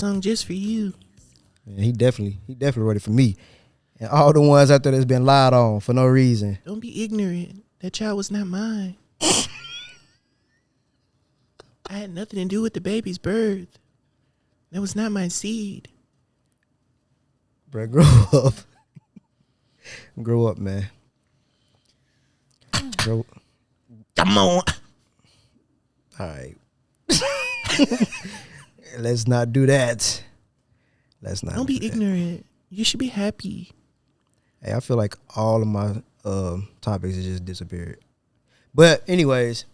Song just for you. And he definitely wrote it for me. And all the ones out there that's been lied on for no reason. Don't be ignorant. That child was not mine. I had nothing to do with the baby's birth. That was not my seed. Bro, grow up. Grow up, man. Come on. All right. Let's not do that. Let's not. Don't be ignorant. You should be happy. Hey, I feel like all of my topics have just disappeared. But anyways,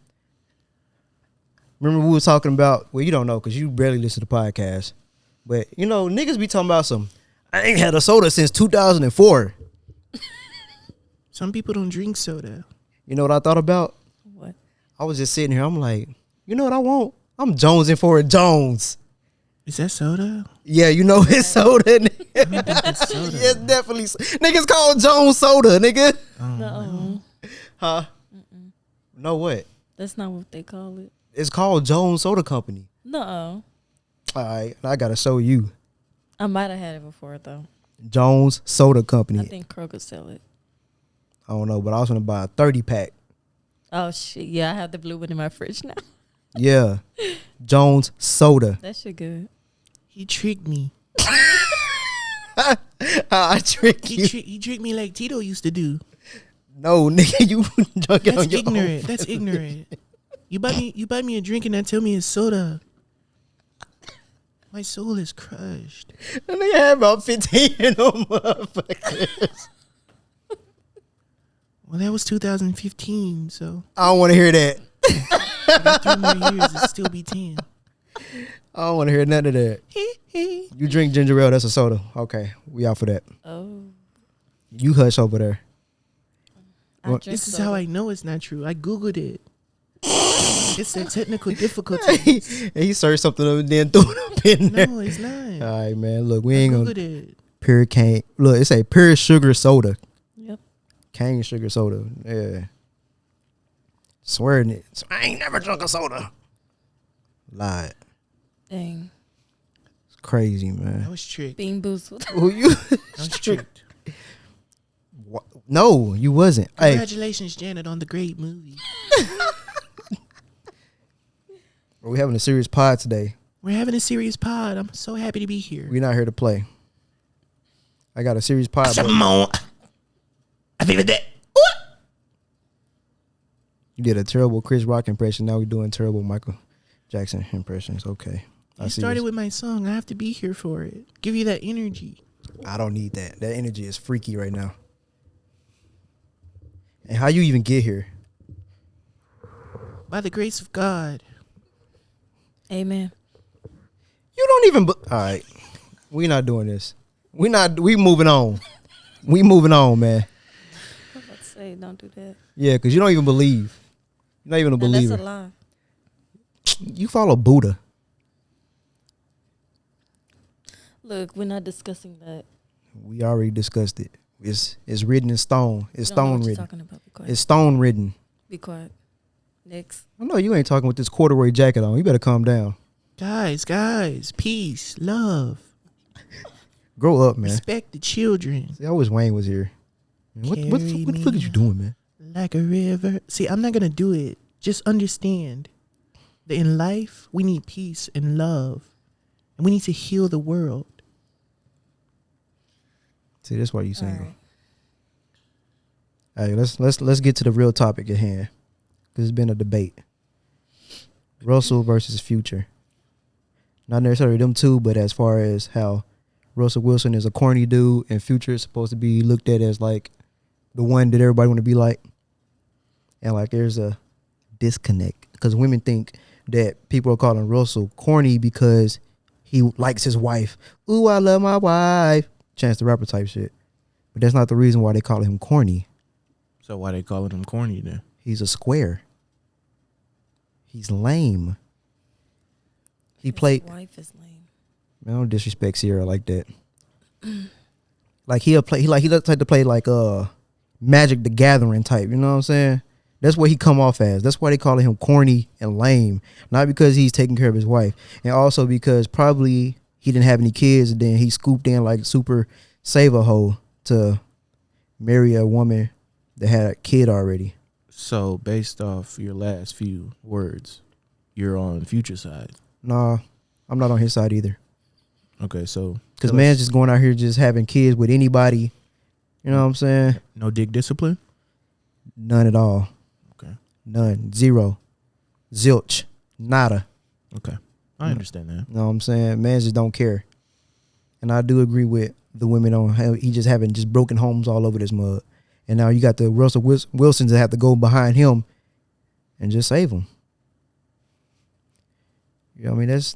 remember we were talking about, well, you don't know because you barely listen to podcasts. But, you know, niggas be talking about I ain't had a soda since 2004. Some people don't drink soda. You know what I thought about? What? I was just sitting here. I'm like, you know what I want? I'm jonesing for a Jones. Is that soda? Yeah, you know it's soda. I don't think it's soda. Yes, definitely. Niggas called Jones soda, nigga. No. Huh? No, what? That's not what they call it. It's called Jones Soda Company. No. All right, I gotta show you. I might have had it before though. Jones Soda Company. I think Kroger sell it. I don't know, but I was gonna buy a 30-pack. Oh shit! Yeah, I have the blue one in my fridge now. Yeah, Jones Soda. That shit good. He tricked me. I trick you. He tricked me like Tito used to do. No, nigga, you drunk it That's on your ignorant. own. That's ignorant. You buy me a drink and then tell me it's soda. My soul is crushed. And they had about 15 of them motherfuckers. Well, that was 2015, so I don't want to hear that. I got 3 more years. It'll still be 10. I don't want to hear none of that. You drink ginger ale, that's a soda. Okay, we out for that. Oh. You hush over there. I What? drink This is soda. how I know it's not true. I Googled it. It's a technical difficulty. And he searched something up and then threw it up in there. No, it's not. All right, man. Look, we I ain't Googled gonna it. pure cane. Look, it's a pure sugar soda. Yep. Cane sugar soda. Yeah. Swearing it. So I ain't never drunk a soda. Lied. Dang. It's crazy, I man. was tricked. Bean boozled. Who you? I was tricked. No, you wasn't. Hey, Congratulations, Janet, on the great movie. we having a serious pod today. We're having a serious pod. I'm so happy to be here. We're not here to play. I got a serious pod. but Come on. I feel that. You did a terrible Chris Rock impression. Now we're doing terrible Michael Jackson impressions. Okay. I started with my song. I have to be here for it. Give you that energy. I don't need that. That energy is freaky right now. And how you even get here? By the grace of God. Amen. You don't even. All right, we not doing this. We moving on. We moving on, man. I was about to say, don't do that. Yeah, because you don't even believe. You're not even a Now, believer. that's a lie. You follow Buddha. Look, we're not discussing that. We already discussed it. It's written in stone. It's You don't know stone what you're written. talking about. Be quiet. It's stone written. Be quiet. Next. I know you ain't talking with this corduroy jacket on. You better calm down. Guys, peace, love, Grow up, man. respect the children. See, I wish Wayne was here. Man, what Carry the fuck are you doing, man? Like a river. See, I'm not going to do it. Just understand that in life, we need peace and love. And we need to heal the world. See, that's why you single. All right. Hey, let's get to the real topic at hand. Because it's been a debate. Russell versus Future. Not necessarily them two, but as far as how Russell Wilson is a corny dude and Future is supposed to be looked at as like the one that everybody want to be like. And like there's a disconnect. Because women think that people are calling Russell corny because he likes his wife. Ooh, I love my wife. Chance the Rapper type shit. But that's not the reason why they call him corny. So why they calling him corny then? He's a square. He's lame. He played. His wife is lame. Man, I don't disrespect Sierra like that. Like he looks like to play like Magic the Gathering type. You know what I'm saying? That's what he come off as. That's why they call him corny and lame. Not because he's taking care of his wife, and also because probably he didn't have any kids, and then he scooped in like super save a hoe to marry a woman that had a kid already. So based off your last few words, you're on Future side. Nah, I'm not on his side either. Okay, so Because tell man's us, just going out here just having kids with anybody. You know what I'm saying? no dick discipline. None at all. Okay. None. Zero. Zilch. Nada. Okay, I understand that. You know what I'm saying? Man just don't care. And I do agree with the women on how he just having just broken homes all over this mud. And now you got the Russell Wilsons that have to go behind him and just save him. You know what I mean? That's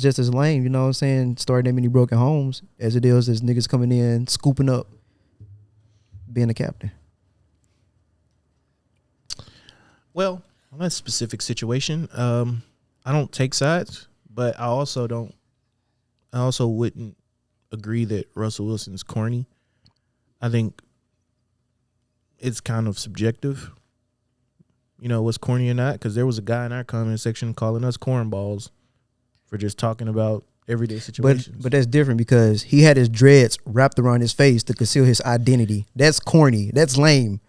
just as lame, you know what I'm saying? Starting that many broken homes as it is as niggas coming in, scooping up, being a captain. Well, on that specific situation, I don't take sides, but I also wouldn't agree that Russell Wilson is corny. I think it's kind of subjective, you know, what's corny or not, because there was a guy in our comment section calling us cornballs for just talking about everyday situations. But that's different because he had his dreads wrapped around his face to conceal his identity. That's corny. That's lame.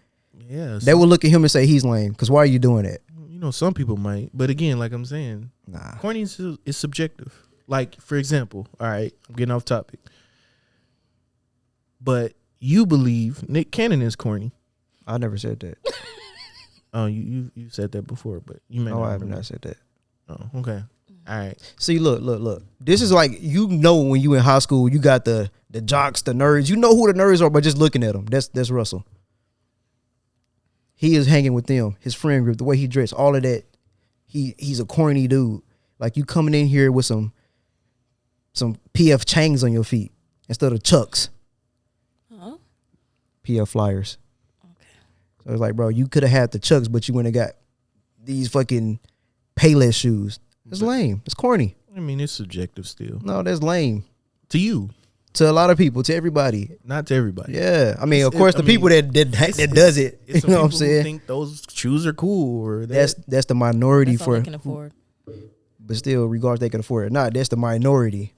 Yeah, They will look at him and say he's lame. Because why are you doing that? you know, some people might, but again, like I'm saying, Nah. corny is subjective. Like, for example, all right, I'm getting off topic, but you believe Nick Cannon is corny. I never said that. Oh, you said that before, but you may No, not I have remember. not said that. Oh, okay. All right. See, look. This is like, you know, when you in high school, you got the jocks, the nerds. You know who the nerds are by just looking at them. That's Russell. He is hanging with them, his friend group, the way he dressed, all of that. He's a corny dude. Like, you coming in here with some PF Changs on your feet instead of Chucks. Huh? PF Flyers. Okay. So it's like, bro, you could have had the Chucks, but you went and got these fucking Payless shoes. It's lame. It's corny. I mean, it's subjective still. No, that's lame. To you, To a lot of people, to everybody. not to everybody. Yeah. I mean, It's- of course, I the mean, people that does it, It's you know what I'm some people who saying? think those shoes are cool, or that. That's the minority That's all for, they can afford. but still, regardless, they can afford it. Nah, that's the minority.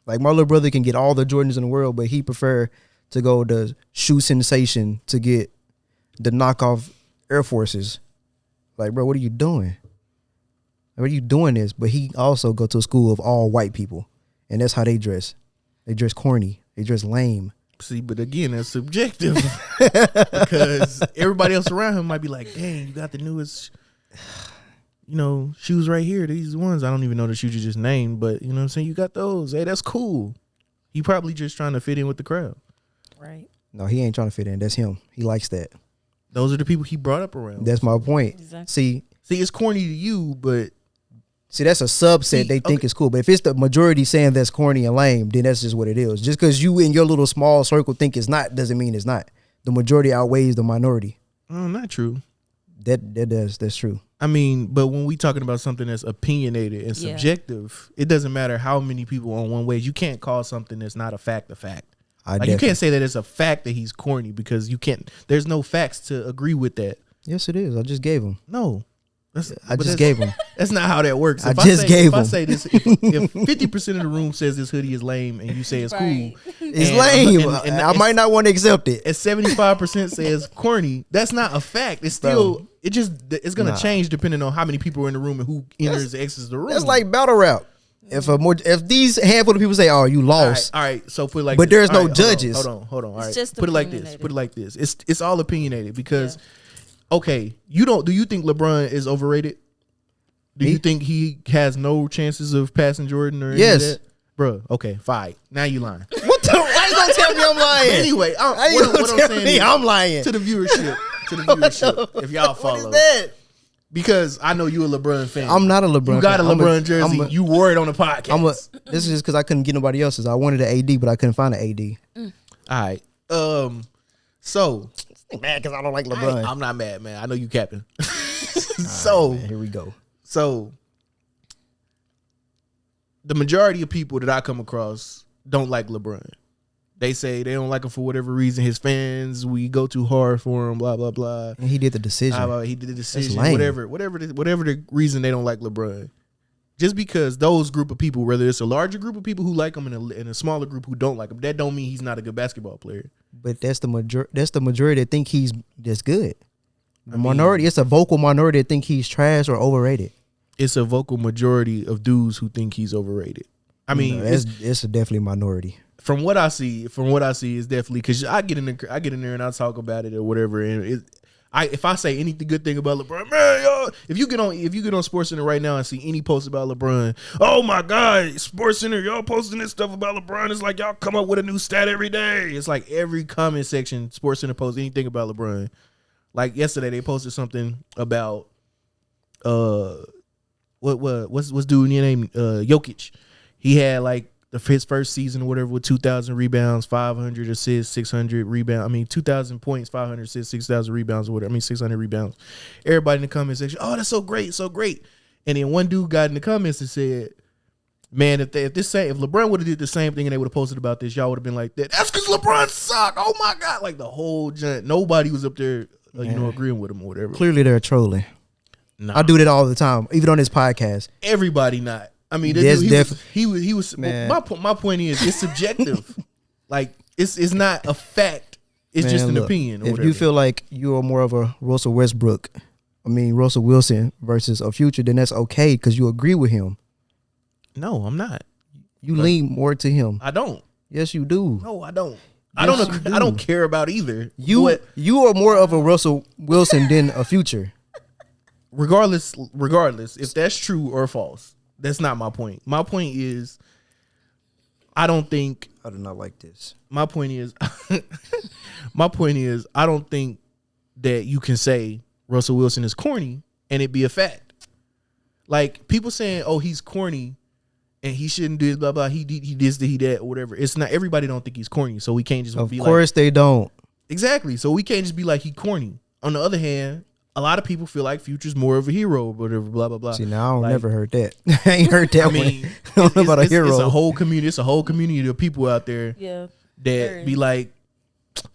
Like, my little brother can get all the Jordans in the world, but he prefer to go to Shoe Sensation to get the knockoff Air Forces. Like, bro, what are you doing? What are you doing this? But he also go to a school of all white people, and that's how they dress. They dress corny. They dress lame. See, but again, that's subjective because everybody else around him might be like, "Dang, you got the newest, you know, shoes right here. These ones I don't even know the shoes you just named, but you know what I'm saying. You got those. Hey, that's cool." He probably just trying to fit in with the crowd. Right. No, he ain't trying to fit in. That's him. He likes that. Those are the people he brought up around. That's my point. Exactly. See, It's corny to you, but that's a subset See, they think okay. is cool. But if it's the majority saying that's corny and lame, then that's just what it is. Just because you in your little small circle think it's not doesn't mean it's not. The majority outweighs the minority. not true. That's true. I mean, but when we talking about something that's opinionated and Yeah. subjective, it doesn't matter how many people on one way. You can't call something that's not a fact a fact. I Like, you can't say that it's a fact that he's corny because you can't. There's no facts to agree with that. Yes, it is. I just gave him. No, I just gave him. That's not how that works. I If just say, gave if I him. say this, if 50% of the room says this hoodie is lame and you say it's Right. cool, It's and- lame. and I might not want to accept it. At 75% says corny. That's not a fact. It's still. Bro. It's gonna Nah. change depending on how many people are in the room and who enters and exits the room. That's like battle rap. If these handful of people say, "Oh, you lost," All right. So put it like But this. there's All no right, hold on, judges. Hold on. All right. just Put it like this. opinionated. Put it like this. It's all opinionated because, okay, do you think LeBron is overrated? Do Me? you think he has no chances of passing Jordan or any Yes. of that? Bruh, okay, fine. Now you lying. what the? Why you gonna tell me I'm lying? Anyway, How you what gonna I'm tell saying me is, I'm lying? to the viewership, if y'all follow. What is that? Because I know you a LeBron fan. I'm not a LeBron. You got a fan. LeBron jersey. You wore it on the podcast. This is just because I couldn't get nobody else's. I wanted an AD, but I couldn't find an AD. All right. So Mad because I don't like I'm not mad, man. I know you capping. So here we go. So the majority of people that I come across don't like LeBron. They say they don't like him for whatever reason. His fans, we go too hard for him, blah, blah, blah. And he did the decision. He did the decision, lame. whatever the reason they don't like LeBron. Just because those group of people, whether it's a larger group of people who like him and a smaller group who don't like him, that don't mean he's not a good basketball player. But that's the majority that think he's that's good. The minority, it's a vocal minority that think he's trash or overrated. It's a vocal majority of dudes who think he's overrated. I mean, it's a definitely minority. From what I see, is definitely because I get in there and I talk about it or whatever, and if I say anything good thing about LeBron, man, yo, if you get on SportsCenter right now and see any post about LeBron, oh my God, SportsCenter, y'all posting this stuff about LeBron, it's like y'all come up with a new stat every day. It's like every comment section, SportsCenter posts anything about LeBron. Like yesterday, they posted something about what's dude name Jokic. He had like his first season or whatever with 2,000 rebounds, 500 assists, 600 rebounds. I mean, 2,000 points, 500 assists, 6,000 rebounds or whatever. I mean, 600 rebounds. Everybody in the comment section, oh, that's so great, so great. And then one dude got in the comments and said, man, if LeBron would have did the same thing and they would have posted about this, y'all would have been like that. That's because LeBron suck. Oh my God, like the whole giant. Nobody was up there, agreeing with him or whatever. Clearly, they're trolling. Nah. I do that all the time, even on this podcast. Everybody not. I mean, he was. Man. My point is, it's subjective. Like it's not a fact. It's just an opinion. Or if whatever. you feel like you are more of a Russell Wilson versus a Future, then that's okay because you agree with him. No, I'm not. You lean more to him. I don't. Yes, you do. No, I don't. Yes, I don't care about either. You are more of a Russell Wilson than a Future. Regardless, if that's true or false, that's not my point. My point is, I do not like this. My point is, I don't think that you can say Russell Wilson is corny and it be a fact. Like people saying, "Oh, he's corny and he shouldn't do it." Blah blah. He this, he that, or whatever. It's not. Everybody don't think he's corny, so we can't just be like. Of course, they don't. Exactly. So we can't just be like he corny. On the other hand, a lot of people feel like Future's more of a hero, or whatever. Blah blah blah. See, now I never heard that. I ain't heard that. I mean, I don't know about a hero. It's a whole community. It's a whole community of people out there. Yeah. That be like,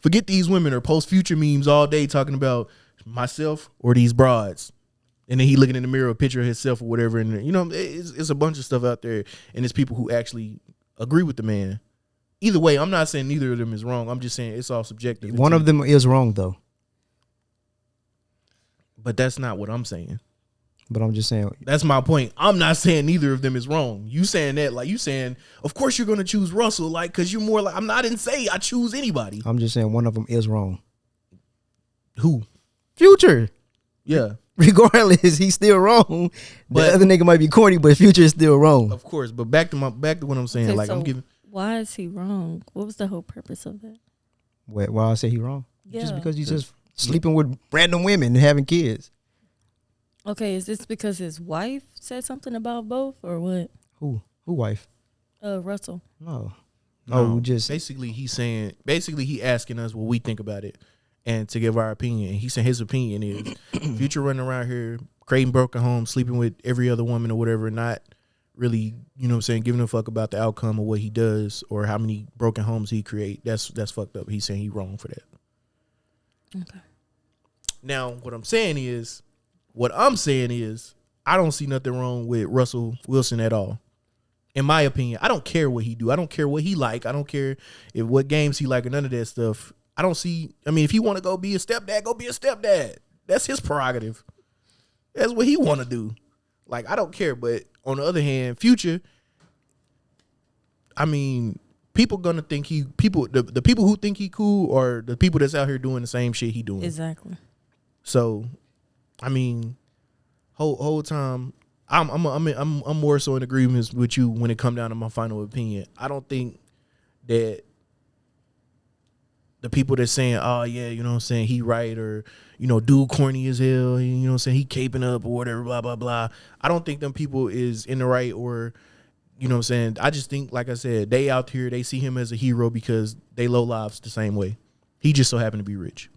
forget these women or post Future memes all day talking about myself or these broads. And then he looking in the mirror, a picture of himself or whatever. And, it's a bunch of stuff out there. And it's people who actually agree with the man. Either way, I'm not saying neither of them is wrong. I'm just saying it's all subjective. One of them is wrong, though. But that's not what I'm saying. But I'm just saying. That's my point. I'm not saying neither of them is wrong. You saying that, like you saying, of course you're going to choose Russell, like, because you're more like, I didn't say I choose anybody. I'm just saying one of them is wrong. Who? Future. Yeah. Regardless, he's still wrong. But the other nigga might be corny, but Future is still wrong. Of course, but back to what I'm saying. Okay, like so I'm giving. Why is he wrong? What was the whole purpose of that? Why I say he wrong? Yeah. Just because he's just sleeping with random women and having kids. Okay, is this because his wife said something about both, or what? Who wife? Russell. No. Just basically he asking us what we think about it and to give our opinion. He said his opinion is Future running around here creating broken homes, sleeping with every other woman or whatever, not really, giving a fuck about the outcome of what he does or how many broken homes he create. That's fucked up. He's saying he's wrong for that. Okay. Now, what I'm saying is I don't see nothing wrong with Russell Wilson at all. In my opinion, I don't care what he do. I don't care what he like. I don't care what games he like or none of that stuff. I don't see. I mean, if he want to go be a stepdad, go be a stepdad. That's his prerogative. That's what he want to do. Like, I don't care. But on the other hand, Future, I mean, people gonna think the people who think he cool are the people that's out here doing the same shit he doing. Exactly. So, I mean, whole time I'm more so in agreement with you when it come down to my final opinion. I don't think that the people that's saying, oh yeah, he right, or dude corny as hell, he caping up or whatever, blah blah blah. I don't think them people is in the right, or I just think, like I said, they out here, they see him as a hero because they low lives the same way. He just so happened to be rich.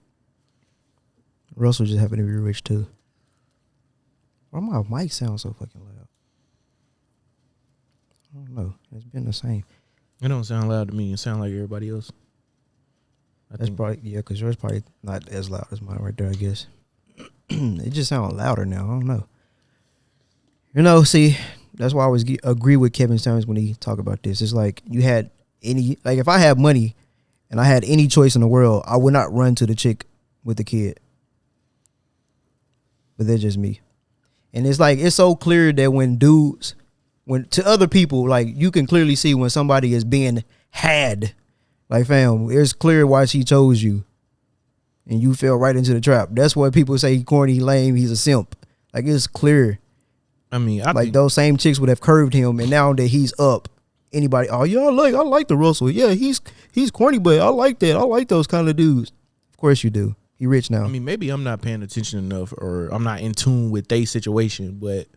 Russell just happened to be rich too. Why my mic sounds so fucking loud? I don't know. It's been the same. It don't sound loud to me. It sounds like everybody else. That's probably, because yours probably not as loud as mine right there, I guess. It just sounds louder now. I don't know. See, That's why I always agree with Kevin Stearns when he talk about this. It's like you had if I had money and I had any choice in the world, I would not run to the chick with the kid. But they're just me. And it's like, it's so clear that when to other people, like you can clearly see when somebody is being had. Like, fam, it's clear why she chose you. And you fell right into the trap. That's why people say he corny, lame, he's a simp. Like, it's clear. I mean, I Like think, those same chicks would have curved him, and now that he's up, anybody, oh yeah, I like the Russell. Yeah, he's corny, but I like that. I like those kind of dudes. Of course you do. He rich now. I mean, maybe I'm not paying attention enough, or I'm not in tune with their situation, but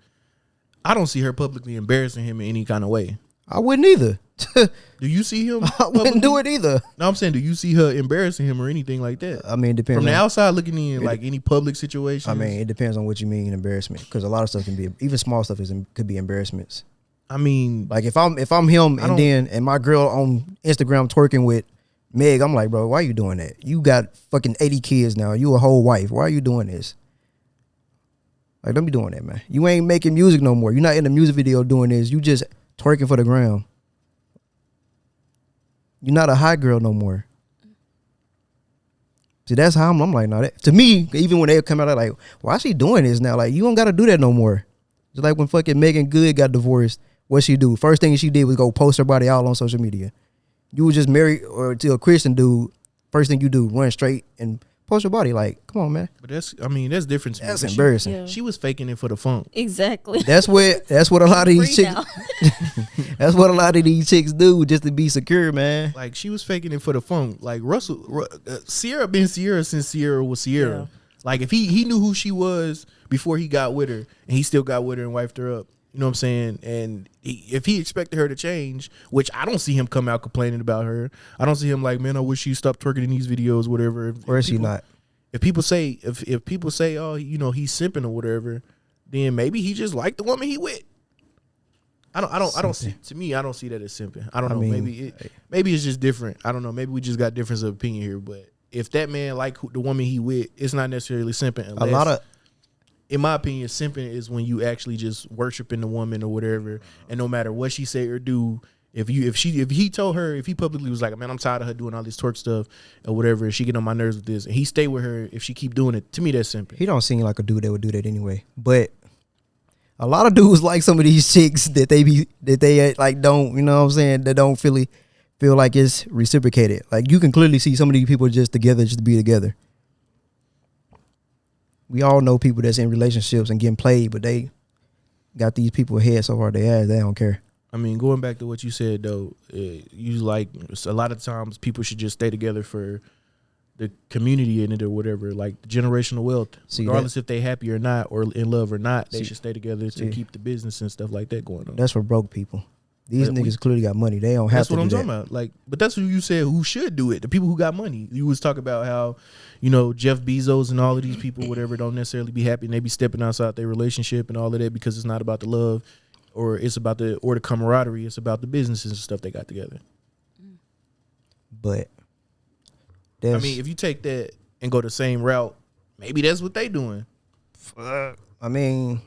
I don't see her publicly embarrassing him in any kind of way. I wouldn't either. Do you see him? I wouldn't do it either. No, I'm saying, do you see her embarrassing him or anything like that? I mean, it depends. From the on, outside looking in, like any public situation. I mean, it depends on what you mean embarrassment, because a lot of stuff can be, even small stuff could be embarrassments. I mean, Like if I'm him and my girl on Instagram twerking with Meg, I'm like, bro, why are you doing that? You got fucking 80 kids now. You a whole wife. Why are you doing this? Like, don't be doing that, man. You ain't making music no more. You're not in a music video doing this. You just twerking for the gram. You're not a hot girl no more. See, that's how I'm like, no, that, to me, even when they come out, they're like, why is she doing this now? Like, you don't got to do that no more. Just like when fucking Megan Good got divorced, what she do? First thing she did was go post her body out on social media. You was just married or to a Christian dude. First thing you do, run straight and post your body. Like, come on, man. but that's different. To me. That's But embarrassing. Yeah. She was faking it for the funk. Exactly. That's what a lot of these Free chicks. now. That's what a lot of these chicks do just to be secure, man. Like, she was faking it for the funk. Like, Sierra been Sierra since Sierra was Sierra. Yeah. Like, if he knew who she was before he got with her, and he still got with her and wifed her up. You know what I'm saying? And if he expected her to change, which I don't see him come out complaining about her. I don't see him like, man, I wish you stopped twerking in these videos, whatever. Or is she not? If people say, oh, you know, he's simping or whatever, then maybe he just liked the woman he with. I don't see. To me, I don't see that as simping. I don't know. mean, Maybe it's just different. I don't know. Maybe we just got difference of opinion here. But if that man like the woman he with, it's not necessarily simping. Unless, in my opinion, simping is when you actually just worshiping the woman or whatever, and no matter what she say or do, if he publicly was like, man, I'm tired of her doing all this twerk stuff or whatever, and she get on my nerves with this, and he stay with her if she keep doing it, to me that's simping. He don't seem like a dude that would do that anyway. But a lot of dudes like some of these chicks that they like don't, you know what I'm saying, that don't feel like it's reciprocated. Like, you can clearly see some of these people just together just to be together. We all know people that's in relationships and getting played, but they got these people head so hard their ass, they don't care. I mean, going back to what you said though, you like a lot of times people should just stay together for the community in it or whatever, like the generational wealth. See, regardless if they happy or not, or in love or not, they should stay together to keep the business and stuff like that going on. That's for broke people. These But niggas clearly got money. They don't have That's to what do I'm that. talking about. Like, but that's who you said who should do it. The people who got money. You was talking about how, you know, Jeff Bezos and all of these people, whatever, don't necessarily be happy and they be stepping outside their relationship and all of that because it's not about the love or it's about the camaraderie. It's about the businesses and stuff they got together. But I mean, if you take that and go the same route, maybe that's what they doing. I mean,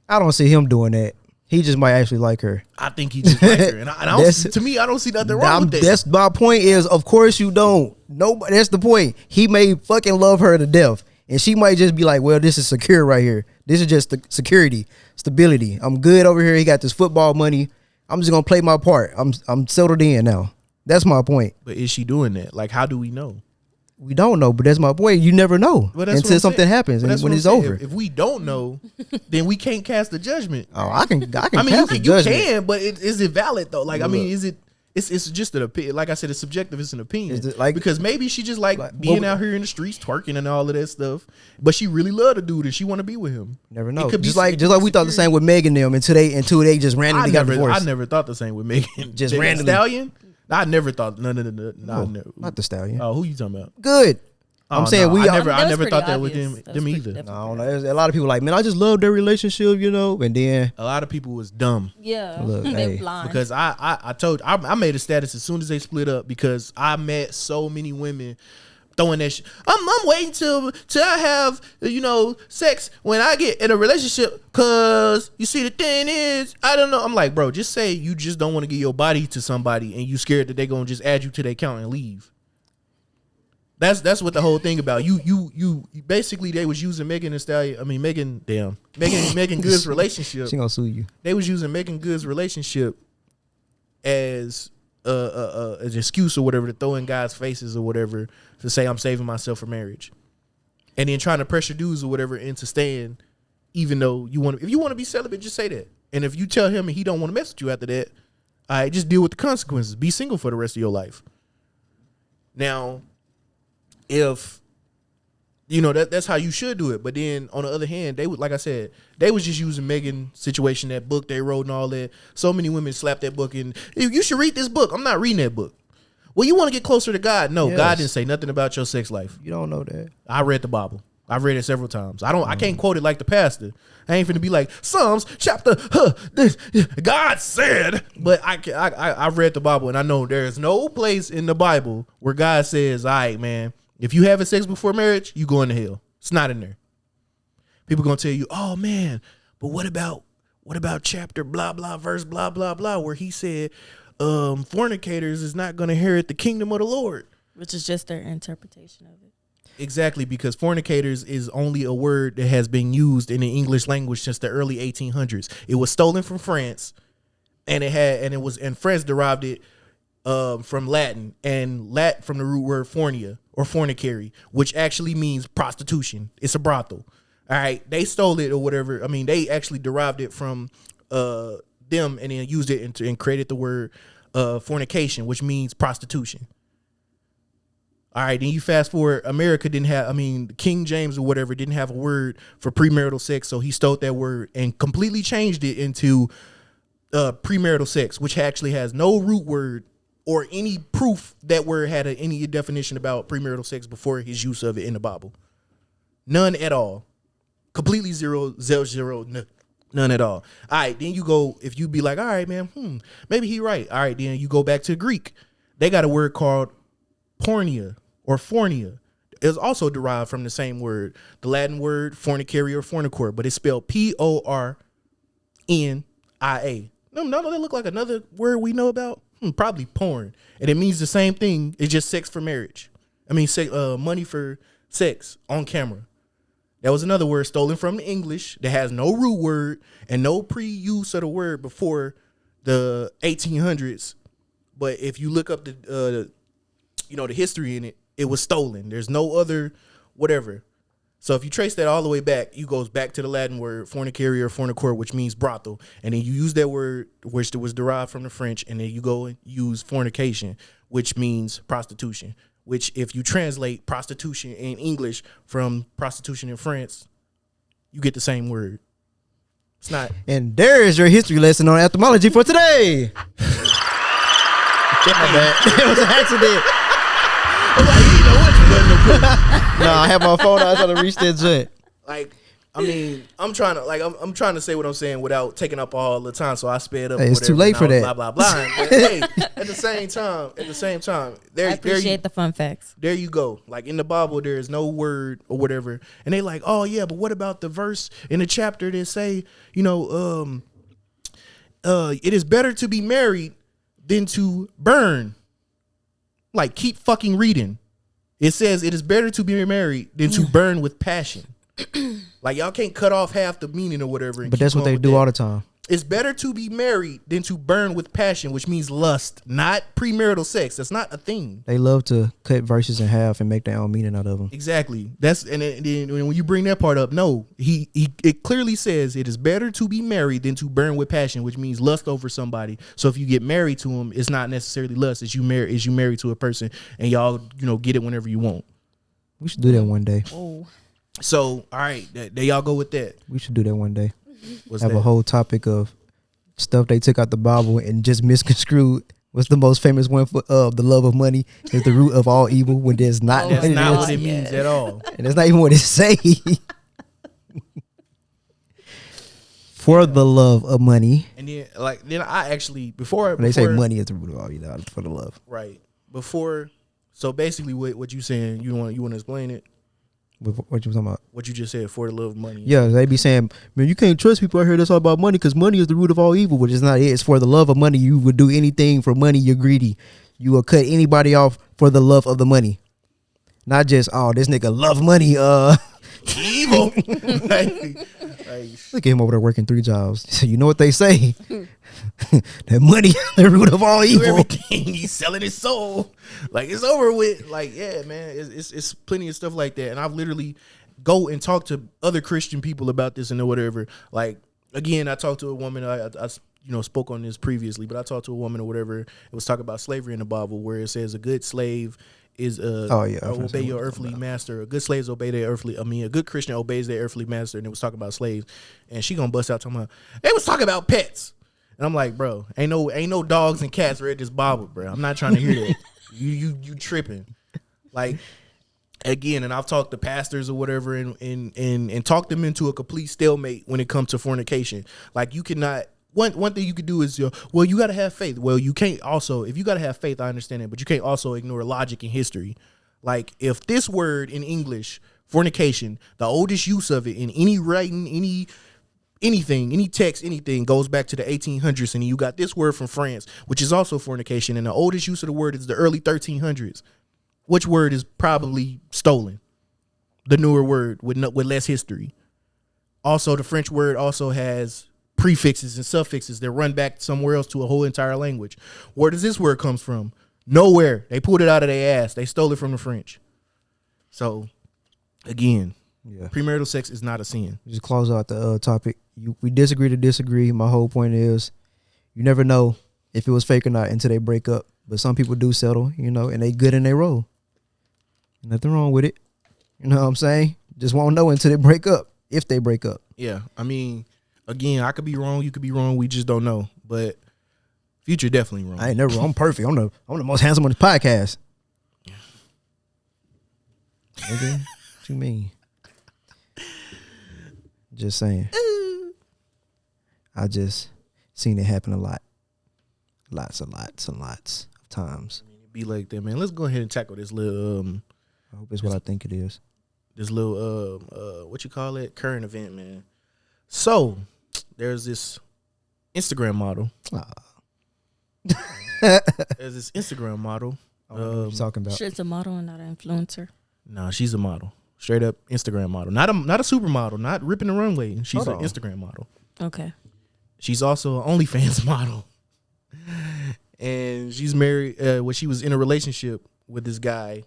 I don't see him doing that. He just might actually like her. I think he just like her, and I don't to me, I don't see nothing wrong with that. That's my point. Is of course you don't. Nobody. That's the point. He may fucking love her to death, and she might just be like, "Well, this is secure right here. This is just the security, stability. I'm good over here. He got this football money. I'm just gonna play my part. I'm settled in now. That's my point. But is she doing that? Like, how do we know? We don't know, but that's my point. You never know until something happens, and when it's over. If we don't know, then we can't cast a judgment. Oh, I can. I mean, cast a you judgment. can, but is it valid though? Like, I mean, Look. is it? It's just an opinion. Like I said, it's subjective. It's an opinion. Is it like- because maybe she just like being out here in the streets twerking and all of that stuff, but she really loved the dude and she want to be with him. Never know. It could be- Just like it could be we thought the security. same with Megan them until they just randomly got divorced. I never thought the same with Megan. Just The randomly. Stallion. I never thought. No. Not the Stallion. Oh, who you talking about? Good. I'm saying no, we I all. never That was thought pretty that with obvious. them either. That was I don't know. There's a lot of people like, man, I just love their relationship, you know. And then A lot of people was dumb. Yeah, Look, they're hey. blind. Because I told I made a status as soon as they split up because I met so many women throwing that shit. I'm waiting till I have sex when I get in a relationship, cause you see the thing is I don't know. I'm like, bro, just say you just don't want to give your body to somebody and you scared that they gonna just add you to their account and leave. That's what the whole thing about. You basically they was using Megan Good's relationship. She gonna sue you. They was using Megan Good's relationship as an excuse or whatever to throw in guys' faces or whatever to say I'm saving myself for marriage, and then trying to pressure dudes or whatever into staying, even though if you want to be celibate, just say that. And if you tell him and he don't want to mess with you after that, all right, just deal with the consequences. Be single for the rest of your life. Now, if that's how you should do it. But then on the other hand, they would, like I said, they was just using Megan's situation, that book they wrote and all that. So many women slapped that book and you should read this book. I'm not reading that book. Well, you want to get closer to God? No, yes. God didn't say nothing about your sex life. You don't know that. I read the Bible. I've read it several times. I can't quote it like the pastor. I ain't finna be like Psalms chapter. God said, but I've read the Bible and I know there's no place in the Bible where God says, "All right, man, if you having sex before marriage, you going to hell." It's not in there. People gonna tell you, "Oh man, but what about chapter blah blah verse blah blah blah where he said fornicators is not gonna inherit the kingdom of the Lord," which is just their interpretation of it. Exactly, because fornicators is only a word that has been used in the English language since the early 1800s. It was stolen from France, and France derived it from Latin, and from the root word fornia or fornicary, which actually means prostitution. It's a brothel. All right, they stole it or whatever. I mean, they actually derived it from them and then used it and created the word fornication, which means prostitution. All right, then you fast forward, America King James or whatever didn't have a word for premarital sex, so he stole that word and completely changed it into premarital sex, which actually has no root word or any proof that word had any definition about premarital sex before his use of it in the Bible. None at all. Completely zero, none at all. All right, then you go, if you be like, all right, man, maybe he right. All right, then you go back to Greek. They got a word called pornia or fornia. It's also derived from the same word, the Latin word fornicary or fornicor, but it's spelled Pornia. No, that look like another word we know about. Probably porn, and it means the same thing. It's just sex for marriage. Money for sex on camera. That was another word stolen from the English that has no root word and no pre-use of the word before the 1800s. But if you look up the history in it, it was stolen. There's no other whatever. So if you trace that all the way back, you goes back to the Latin word fornicary or fornicor, which means brothel. And then you use that word, which was derived from the French, and then you go and use fornication, which means prostitution. Which if you translate prostitution in English from prostitution in France, you get the same word. It's not. And there is your history lesson on etymology for today. My bad. It was an accident. No, I have my phone. I was trying to reach that joint. I'm trying to say what I'm saying without taking up all the time. So I sped up. Hey, it's too late for that. Blah blah blah. But hey, at the same time, I appreciate the fun facts. There you go. Like in the Bible, there is no word or whatever, and they like, oh yeah, but what about the verse in the chapter that say, it is better to be married than to burn. Like, keep fucking reading. It says it is better to be married than to burn with passion. Like, y'all can't cut off half the meaning or whatever. But that's what they do all the time. It's better to be married than to burn with passion, which means lust, not premarital sex. That's not a thing. They love to cut verses in half and make their own meaning out of them. Exactly. And then when you bring that part up, no, it clearly says it is better to be married than to burn with passion, which means lust over somebody. So if you get married to them, it's not necessarily lust. It's you married to a person, and y'all get it whenever you want. We should do that one day. Oh. So all right, there y'all go with that. We should do that one day. What's have that? A whole topic of stuff they took out the Bible and just misconstrued. What's the most famous one for the love of money is the root of all evil, when there's not. That's not what it means at all. And that's not even what it say. For the love of money. And then I actually before they say money is the root of all evil, for the love. Right. Before So basically, what you saying? You want to explain it? What you talking about? What you just said, for the love of money. Yeah, they be saying, man, you can't trust people out here that's all about money because money is the root of all evil, which is not it. It's for the love of money. You would do anything for money. You're greedy. You will cut anybody off for the love of the money. Not just, oh, this nigga love money. Evil. like, Look at him over there working 3 jobs. So you know what they say? That money is the root of all do evil. everything. He's selling his soul. Like, it's over with. Like, yeah, man, it's plenty of stuff like that. And I've literally go and talk to other Christian people about this and whatever. Like, again, I talked to a woman. I spoke on this previously, but I talked to a woman or whatever. It was talking about slavery in the Bible, where it says a good slave is obey your earthly master. A good slaves obey their earthly. A good Christian obeys their earthly master. And it was talking about slaves, and she gonna bust out talking about they was talking about pets. And I'm like, bro, ain't no dogs and cats read this Bible, bro. I'm not trying to hear that. you tripping. Like, again, and I've talked to pastors or whatever and talked them into a complete stalemate when it comes to fornication. Like, you cannot. One thing you could do is, well, you got to have faith. Well, you can't also, if you got to have faith, I understand that, but you can't also ignore logic and history. Like, if this word in English, fornication, the oldest use of it in any writing, anything, any text, anything goes back to the 1800s, and you got this word from France, which is also fornication, and the oldest use of the word is the early 1300s. Which word is probably stolen? The newer word with less history. Also, the French word also has prefixes and suffixes that run back somewhere else to a whole entire language. Where does this word comes from? Nowhere. They pulled it out of their ass. They stole it from the French. So, again, premarital sex is not a sin. Just close out the topic. We disagree to disagree. My whole point is, you never know if it was fake or not until they break up. But some people do settle, and they good in their role. Nothing wrong with it. You know what I'm saying? Just won't know until they break up, if they break up. Yeah, I mean, again, I could be wrong, you could be wrong, we just don't know. But Future definitely wrong. I ain't never wrong. I'm perfect. I'm the most handsome on this podcast. Okay, what you mean? Just saying. I just seen it happen a lot. Lots of times. It'd be like that, man. Let's go ahead and tackle this little I hope it's what I think it is. This little what you call it? Current event, man. So there's this Instagram model. There's this Instagram model. What you talking about? She's a model and not an influencer. No, she's a model. Straight up Instagram model. Not a supermodel, not ripping the runway. She's an Instagram model. Okay. She's also an OnlyFans model. And she's married. She was in a relationship with this guy.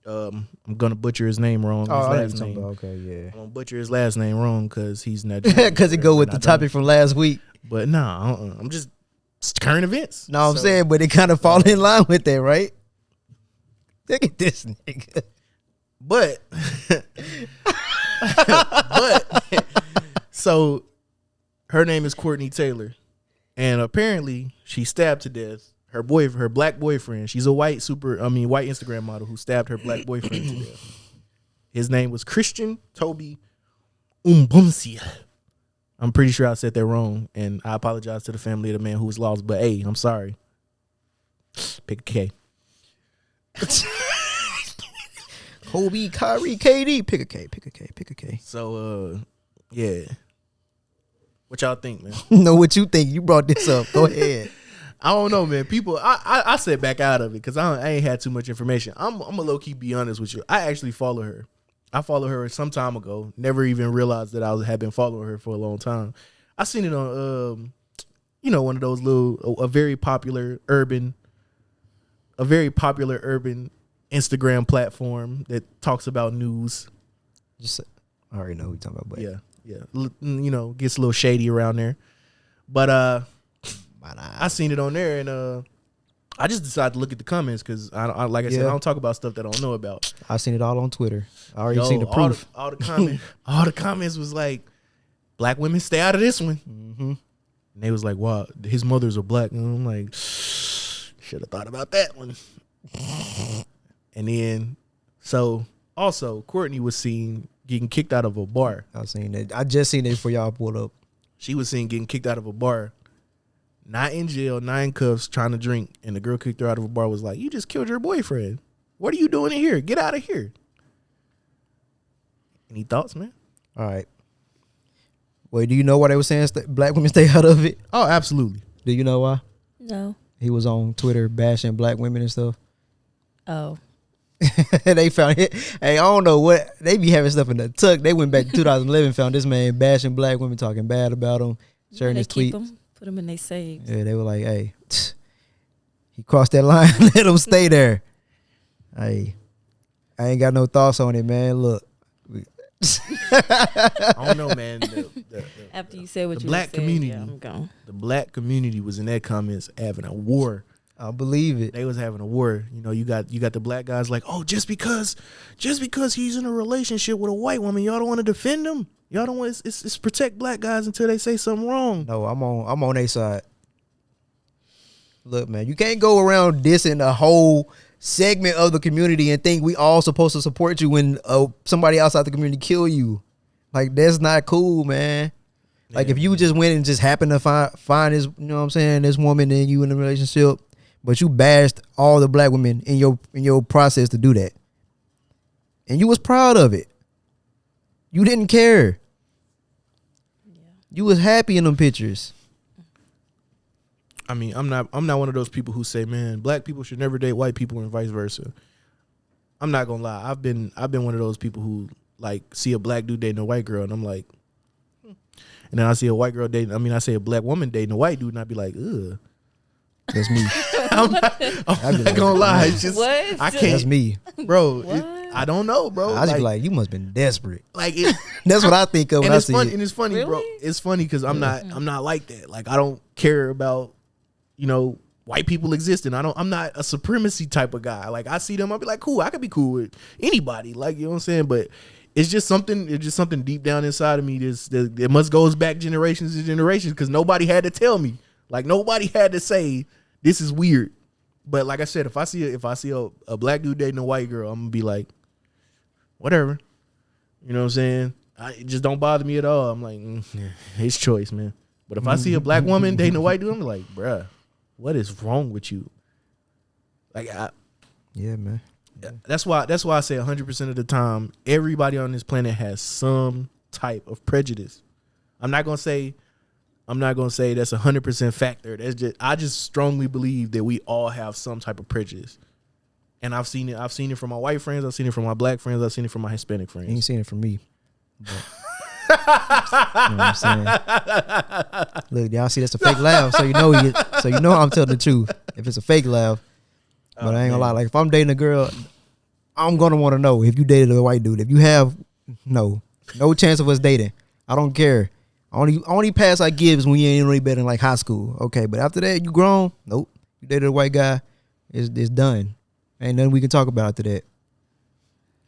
I'm gonna butcher his name wrong. His last name. Okay, yeah. I'm gonna butcher his last name wrong because he's not. Because it go with the topic from last week. But nah, I'm just current events. No, I'm saying, but it kind of fall in line with that, right? Look at this nigga. But so her name is Courtney Taylor, and apparently she stabbed to death her black boyfriend. She's a white Instagram model who stabbed her black boyfriend to death. His name was Christian Toby Umbumsia. I'm pretty sure I said that wrong, and I apologize to the family of the man who was lost. But hey, I'm sorry. Pick a K. Kobe, Kyrie, KD. Pick a K. So, yeah. What y'all think, man? Know what you think. You brought this up. Go ahead. I don't know, man. People, I sit back out of it because I ain't had too much information. I'm a low key be honest with you. I actually follow her. I followed her some time ago. Never even realized that I had been following her for a long time. I seen it on, one of those a very popular urban Instagram platform that talks about news. I already know who you're talking about, but yeah. Gets a little shady around there. But I seen it on there, and I just decided to look at the comments because I don't talk about stuff that I don't know about. I seen it all on Twitter. I already seen the proof. All the comments was like, black women stay out of this one. Mm-hmm. And they was like, wow, his mothers are black. And I'm like, should have thought about that one. And then, so also Courtney was seen getting kicked out of a bar. I seen that. I just seen it before y'all pulled up. She was seen getting kicked out of a bar. Not in jail, not in cuffs, trying to drink. And the girl kicked her out of a bar was like, you just killed your boyfriend. What are you doing in here? Get out of here. Any thoughts, man? All right. Wait, do you know why they were saying black women stay out of it? Oh, absolutely. Do you know why? No. He was on Twitter bashing black women and stuff. Oh. They found it. Hey, I don't know what they be having stuff in the tuck. They went back to 2011, found this man bashing black women, talking bad about them, sharing his tweets. Put them in their saves. Yeah, they were like, "Hey, he crossed that line. Let him stay there." Hey, I ain't got no thoughts on it, man. Look, I don't know, man. After you said what the you black said, community, yeah, I'm gone. the black community was in their comments having a war. I believe it. They was having a war. You know, you got the black guys like, oh, just because he's in a relationship with a white woman, y'all don't want to defend him. Y'all don't want it's protect black guys until they say something wrong. No, I'm on their side. Look, man, you can't go around dissing a whole segment of the community and think we all supposed to support you when somebody outside the community kill you. Like, that's not cool, man. Like, if you just went and just happened to find this, you know what I'm saying, this woman and you in a relationship, but you bashed all the black women in your process to do that, and you was proud of it. You didn't care. Yeah. You was happy in them pictures. I mean, I'm not one of those people who say, man, black people should never date white people and vice versa. I'm not gonna lie. I've been one of those people who like see a black dude dating a white girl and I'm like, and then I see a white girl I say a black woman dating a white dude and I'd be like, ugh. That's me. I'm not gonna lie. It's just, What? I can't. That's me. Bro. What? I don't know, bro. I just be like, you must have been desperate. like it, That's what I think of when and I it's see fun, it. and it's funny, bro. Really? It's funny because I'm not like that. Like I don't care about, white people existing. I'm not a supremacy type of guy. Like I see them, I'll be like, cool, I could be cool with anybody. Like, you know what I'm saying? But it's just something deep down inside of me. It must goes back generations and generations because nobody had to tell me. Like nobody had to say this is weird. But like I said, if I see a black dude dating a white girl, I'm gonna be like, whatever. You know what I'm saying? It just don't bother me at all. I'm like, his choice, man. But if I see a black woman dating a white dude, I'm like, bruh, what is wrong with you? Like, Yeah, man. that's why I say 100% of the time, everybody on this planet has some type of prejudice. I'm not gonna say that's 100% factor. I just strongly believe that we all have some type of prejudice. And I've seen it from my white friends, I've seen it from my black friends, I've seen it from my Hispanic friends. You ain't seen it from me. But, you know what I'm saying? Look, y'all see that's a fake laugh, so you know I'm telling the truth. If it's a fake laugh. But I ain't gonna lie, like if I'm dating a girl, I'm gonna want to know if you dated a white dude. If you have, no chance of us dating. I don't care. Only pass I give is when you ain't really been in like high school. Okay, but after that, you grown. Nope. You dated a white guy, it's done. Ain't nothing we can talk about after that.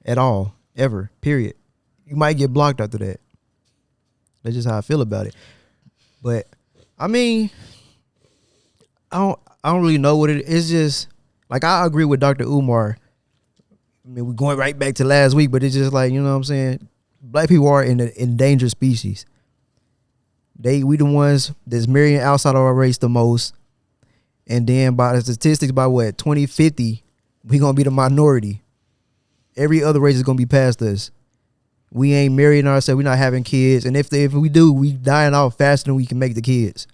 At all. Ever. Period. You might get blocked after that. That's just how I feel about it. But I mean, I don't really know what it is. It's just like I agree with Dr. Umar. I mean, we're going right back to last week, but it's just like, you know what I'm saying? Black people are an endangered species. We the ones that's marrying outside of our race the most. And then by the statistics, by 2050, we gonna be the minority. Every other race is gonna be past us. We ain't marrying ourselves. We're not having kids. And if we do, we dying off faster than we can make the kids.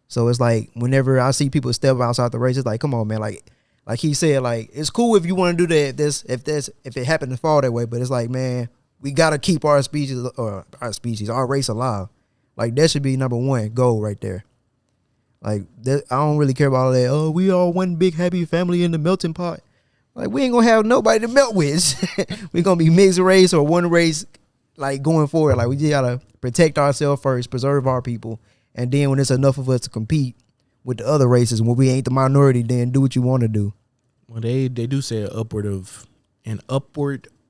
So it's like whenever I see people step outside the race, it's like, come on, man. Like he said, like it's cool if you want to do that. If it happened to fall that way, but it's like, man, we gotta keep our race alive. Like that should be number one goal right there. Like that, I don't really care about all that. Oh, we all one big happy family in the melting pot. Like we ain't gonna have nobody to melt with. We gonna be mixed race or one race, like going forward. Like we just gotta protect ourselves first, preserve our people, and then when it's enough of us to compete with the other races, when we ain't the minority, then do what you want to do. Well, they do say an upward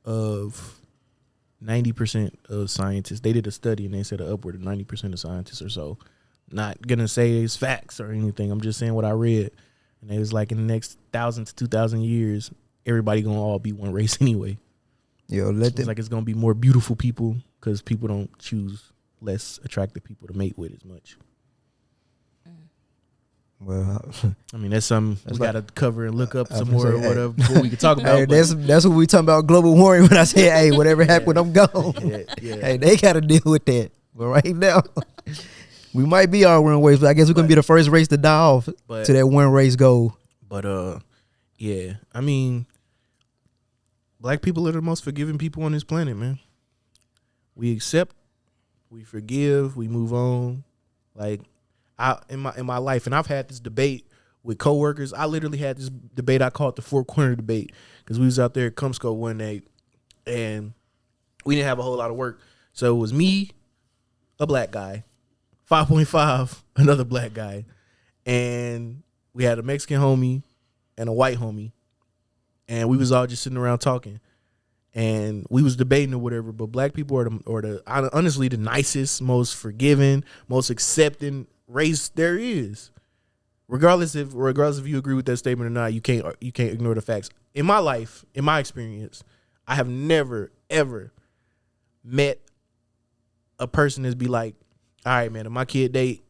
of 90% of scientists. They did a study and they said an upward of 90% of scientists or so. Not gonna say it's facts or anything. I'm just saying what I read. And it was like in the next 1,000 to 2,000 years, everybody gonna all be one race anyway. Yo, It's like it's gonna be more beautiful people because people don't choose less attractive people to mate with as much. Well, I mean, that's something That's we like- gotta cover and look up I was some gonna more say, or hey. whatever before we can talk about. hey, but- that's what we talking about global warming. When I say, hey, whatever happened, I'm gone. yeah. Hey, they got to deal with that. But right now, we might be our one race, but I guess we're gonna be the first race to die off But to that one race goal. But yeah. I mean, black people are the most forgiving people on this planet, man. We accept, we forgive, we move on. Like in my life, and I've had this debate with coworkers. I literally had this debate. I call it the four corner debate because we was out there at Cumsco one day, and we didn't have a whole lot of work. So it was me, a black guy, 5.5, another black guy, and we had a Mexican homie and a white homie, and we was all just sitting around talking, and we was debating or whatever. But black people are the honestly the nicest, most forgiving, most accepting race there is. Regardless if you agree with that statement or not, you can't ignore the facts. In my life, in my experience, I have never ever met a person that's be like, all right, man, if my kid date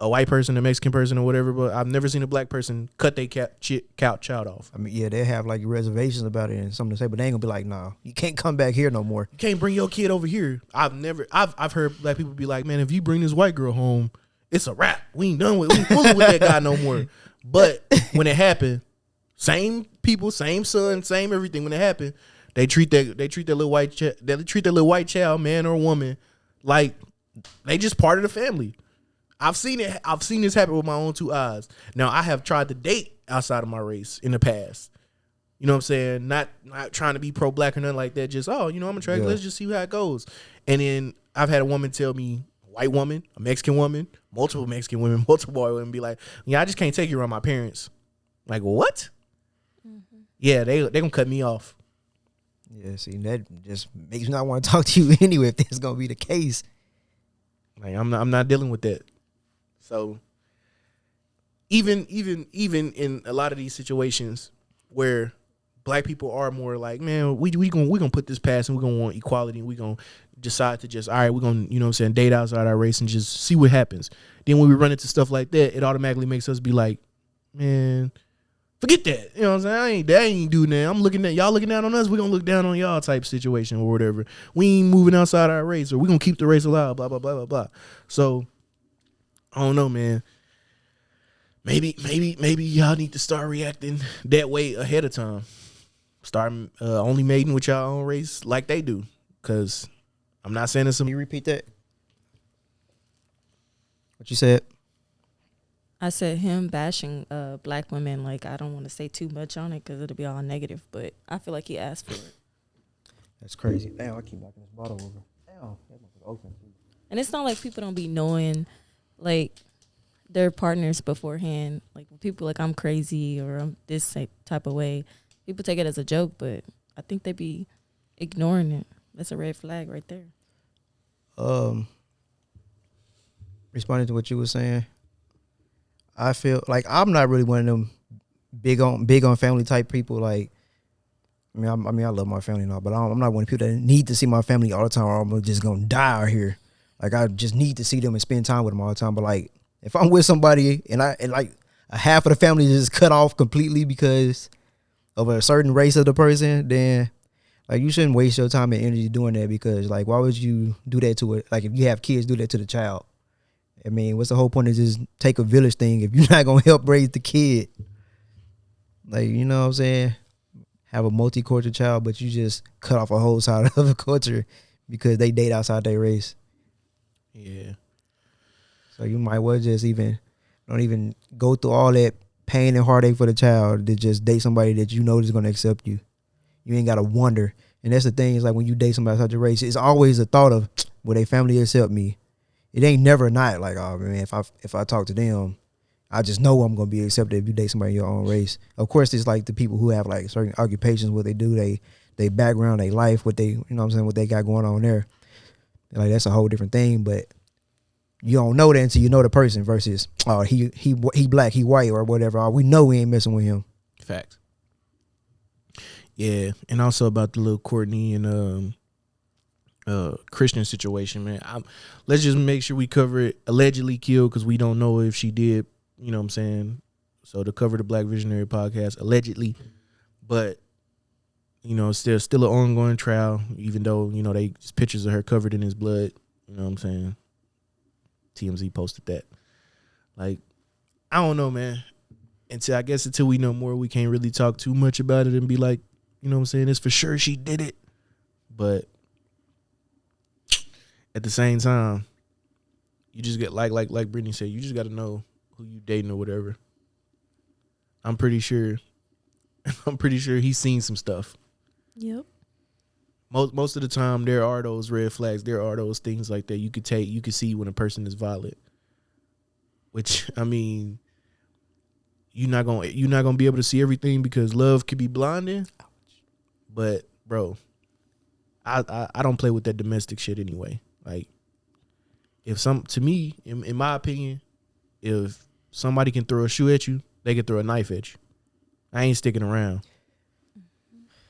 a white person, a Mexican person, or whatever, but I've never seen a black person cut their child off. I mean, yeah, they have like reservations about it and something to say, but they ain't gonna be like, nah, you can't come back here no more. You can't bring your kid over here. I've heard black people be like, man, if you bring this white girl home, it's a wrap. We ain't fooling with that guy no more. But when it happened, same people, same son, same everything. When it happened, they treat that little white child, man or woman, like they just part of the family. I've seen it. I've seen this happen with my own two eyes. Now I have tried to date outside of my race in the past. You know what I'm saying? Not trying to be pro-black or nothing like that. Just, I'm attracted. Yeah. Let's just see how it goes. And then I've had a woman tell me, a white woman, a Mexican woman, multiple Mexican women, multiple white women, be like, yeah, I just can't take you around my parents. Like, what? Mm-hmm. Yeah, they gonna cut me off. Yeah, see, that just makes me not want to talk to you anyway if that's gonna be the case. Like, I'm not dealing with that. So even in a lot of these situations where black people are more like, man, we gonna put this past and we're gonna want equality and we're gonna decide to just, all right, we're gonna, you know what I'm saying, date outside our race and just see what happens. Then when we run into stuff like that, it automatically makes us be like, man, forget that. You know what I'm saying? I ain't doing that. I'm looking at y'all looking down on us, we're gonna look down on y'all type situation or whatever. We ain't moving outside our race, or we're gonna keep the race alive, blah, blah, blah, blah, blah. So I don't know, man. Maybe y'all need to start reacting that way ahead of time. Start only mating with y'all own race like they do. Cause I'm not saying it's Can you repeat that? What you said? I said him bashing black women. Like, I don't want to say too much on it because it'll be all negative, but I feel like he asked for it. That's crazy. Damn, I keep knocking this bottle over. Damn, that was open too. And it's not like people don't be knowing, like, their partners beforehand. Like, people like, I'm crazy or I'm this type of way. People take it as a joke, but I think they be ignoring it. That's a red flag right there. Responding to what you were saying, I feel like I'm not really one of them big on family type people. Like, I love my family and all, but I'm not one of the people that need to see my family all the time, or I'm just gonna die out here. Like, I just need to see them and spend time with them all the time. But like, if I'm with somebody and like a half of the family is just cut off completely because of a certain race of the person, then like, you shouldn't waste your time and energy doing that, because like, why would you do that to it? Like, if you have kids, do that to the child. I mean, what's the whole point of just take a village thing if you're not gonna help raise the kid? Like, you know what I'm saying? Have a multicultural child, but you just cut off a whole side of a culture because they date outside their race. Yeah. So you might well just don't even go through all that pain and heartache for the child to just date somebody that you know is gonna accept you. You ain't gotta wonder. And that's the thing, is like, when you date somebody outside your race, it's always a thought of, will they family accept me? It ain't never not like, oh man, if I talk to them, I just know I'm gonna be accepted if you date somebody in your own race. Of course, it's like the people who have like certain occupations, what they do, they background, they life, what they, you know what I'm saying, what they got going on there. Like, that's a whole different thing, but you don't know that until you know the person versus, oh, he black, he white, or whatever. Oh, we know we ain't messing with him. Fact. Yeah, and also about the little Courtney and Christian situation, man. Let's just make sure we cover it. Allegedly killed, because we don't know if she did you know what I'm saying? So to cover the Black Visionary podcast, allegedly. But, you know, it's still an ongoing trial, even though, you know, there's pictures of her covered in his blood. You know what I'm saying? TMZ posted that. Like, I don't know, man. Until we know more, we can't really talk too much about it and be like, you know what I'm saying? It's for sure she did it. But at the same time, you just get like Brittany said, you just got to know who you dating or whatever. I'm pretty sure he's seen some stuff. Yep. Most of the time, there are those red flags. There are those things like that you could see when a person is violent. Which, I mean, you're not gonna be able to see everything because love could be blinding. But bro, I don't play with that domestic shit anyway. Like, to me, in my opinion, if somebody can throw a shoe at you, they can throw a knife at you. I ain't sticking around.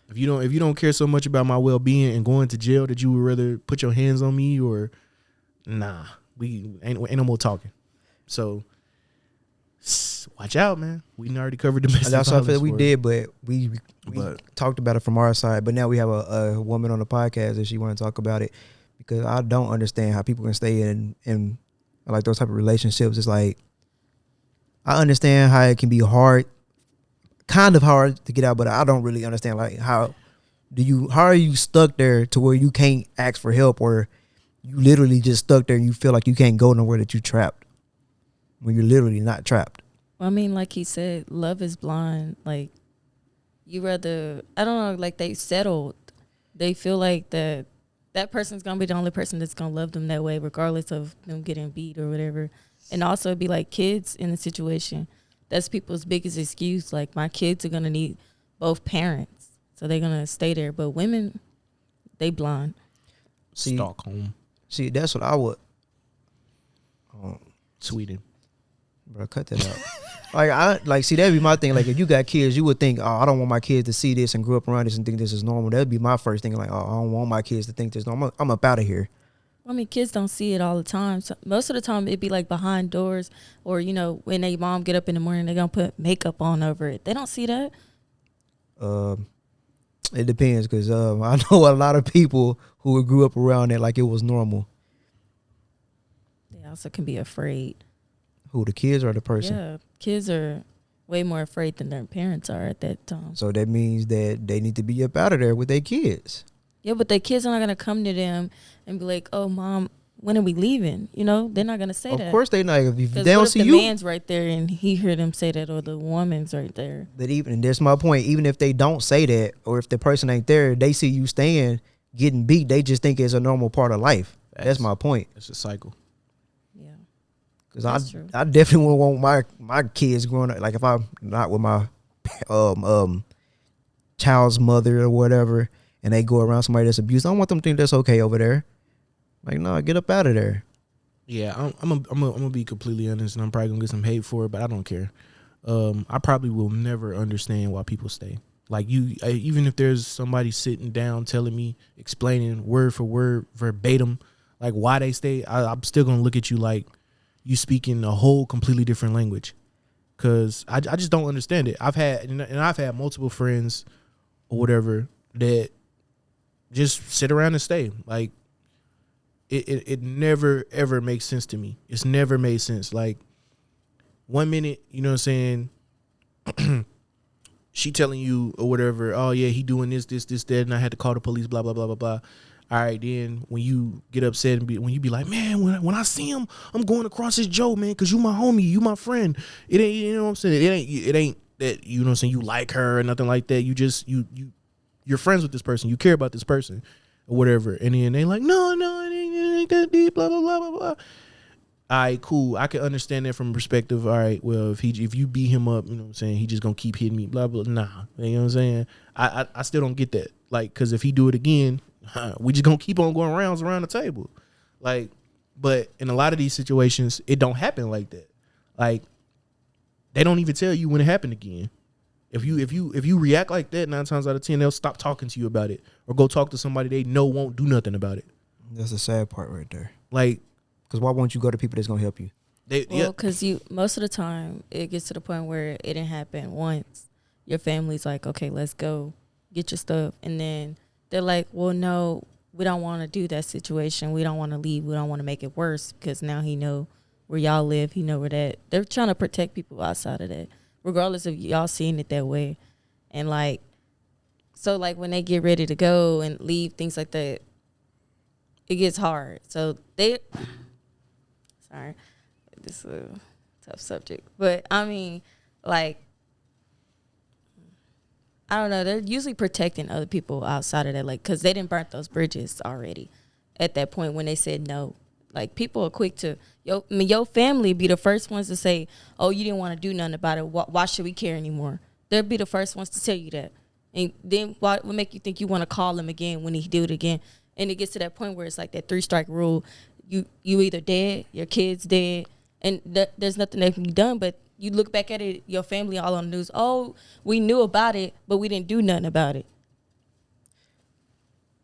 If you don't care so much about my well-being and going to jail that you would rather put your hands on me, or nah, we ain't no more talking. So watch out, man. We already covered domestic violence. That's what I feel we did, but we talked about it from our side. But now we have a woman on the podcast that she want to talk about it, because I don't understand how people can stay in like those type of relationships. It's like, I understand how it can be hard, kind of hard to get out, but I don't really understand like how are you stuck there to where you can't ask for help, or you literally just stuck there and you feel like you can't go nowhere, that you trapped when you're literally not trapped. Well, I mean, like he said, love is blind. Like, you rather, I don't know, like they settled. They feel like that person's going to be the only person that's going to love them that way, regardless of them getting beat or whatever. And also it'd be like kids in the situation. That's people's biggest excuse. Like, my kids are going to need both parents, so they're going to stay there. But women, they blind. Stockholm. See, that's what I would. Sweden. Bro, cut that out. See, that'd be my thing. Like, if you got kids, you would think, oh, I don't want my kids to see this and grow up around this and think this is normal. That'd be my first thing. Like, oh, I don't want my kids to think this normal. I'm up out of here. I mean, kids don't see it all the time. So most of the time, it'd be like behind doors, or, you know, when they mom get up in the morning, they're going to put makeup on over it. They don't see that. It depends, because I know a lot of people who grew up around it like it was normal. They also can be afraid. Who, the kids or the person? Yeah, kids are way more afraid than their parents are at that time. So that means that they need to be up out of there with their kids. Yeah, but their kids are not going to come to them and be like, oh, Mom, when are we leaving? You know, they're not going to say that. Of course they not. If they don't see the you. The man's right there and he heard them say that, or the woman's right there. But and that's my point. Even if they don't say that, or if the person ain't there, they see you staying, getting beat, they just think it's a normal part of life. That's my point. It's a cycle. Yeah. Because I definitely wouldn't want my kids growing up, like if I'm not with my child's mother or whatever, and they go around somebody that's abused, I don't want them to think that's okay over there. Like, no, get up out of there. Yeah, I'm gonna be completely honest, and I'm probably gonna get some hate for it, but I don't care. I probably will never understand why people stay. Like, even if there's somebody sitting down telling me, explaining word for word, verbatim, like why they stay, I'm still gonna look at you like you speaking a whole completely different language, because I just don't understand it. I've had multiple friends or whatever that just sit around and stay. Like, it never ever makes sense to me. It's never made sense. Like, 1 minute, you know what I'm saying, she telling you or whatever, oh yeah, he doing this, that, and I had to call the police, blah, blah, blah, blah, blah. All right, then when you get upset and when you be like, man, when I see him, I'm going across his Joe, man, because you my homie, you my friend. It ain't, you know what I'm saying? It ain't that, you know what I'm saying, you like her or nothing like that. You just, you're friends with this person. You care about this person or whatever. And then they like, no, it ain't that deep, blah, blah, blah, blah, blah. All right, cool. I can understand that from a perspective. All right, well, if you beat him up, you know what I'm saying, he just gonna keep hitting me, blah, blah. Nah, you know what I'm saying? I still don't get that. Like, because if he do it again, we just gonna keep on going rounds around the table. Like, but in a lot of these situations, it don't happen like that. Like, they don't even tell you when it happened again. If you react like that, 9 times out of 10, they'll stop talking to you about it or go talk to somebody they know won't do nothing about it. That's the sad part right there. Like, because why won't you go to people that's gonna help you? Well, because most of the time it gets to the point where it didn't happen once. Your family's like, okay, let's go get your stuff, and then they're like, well, no, we don't want to do that situation. We don't want to leave. We don't want to make it worse because now he know where y'all live. He know where that. They're trying to protect people outside of that, regardless of y'all seeing it that way, and like, so like when they get ready to go and leave, things like that, it gets hard. So sorry. This is a tough subject, but I mean, like, I don't know. They're usually protecting other people outside of that, like, because they didn't burn those bridges already at that point when they said no. Like, people are quick to, your family be the first ones to say, oh, you didn't want to do nothing about it. Why should we care anymore? They'll be the first ones to tell you that. And then what make you think you want to call him again when he do it again? And it gets to that point where it's like that 3-strike rule. You either dead, your kid's dead, and there's nothing that can be done. But you look back at it, your family all on the news. Oh, we knew about it, but we didn't do nothing about it.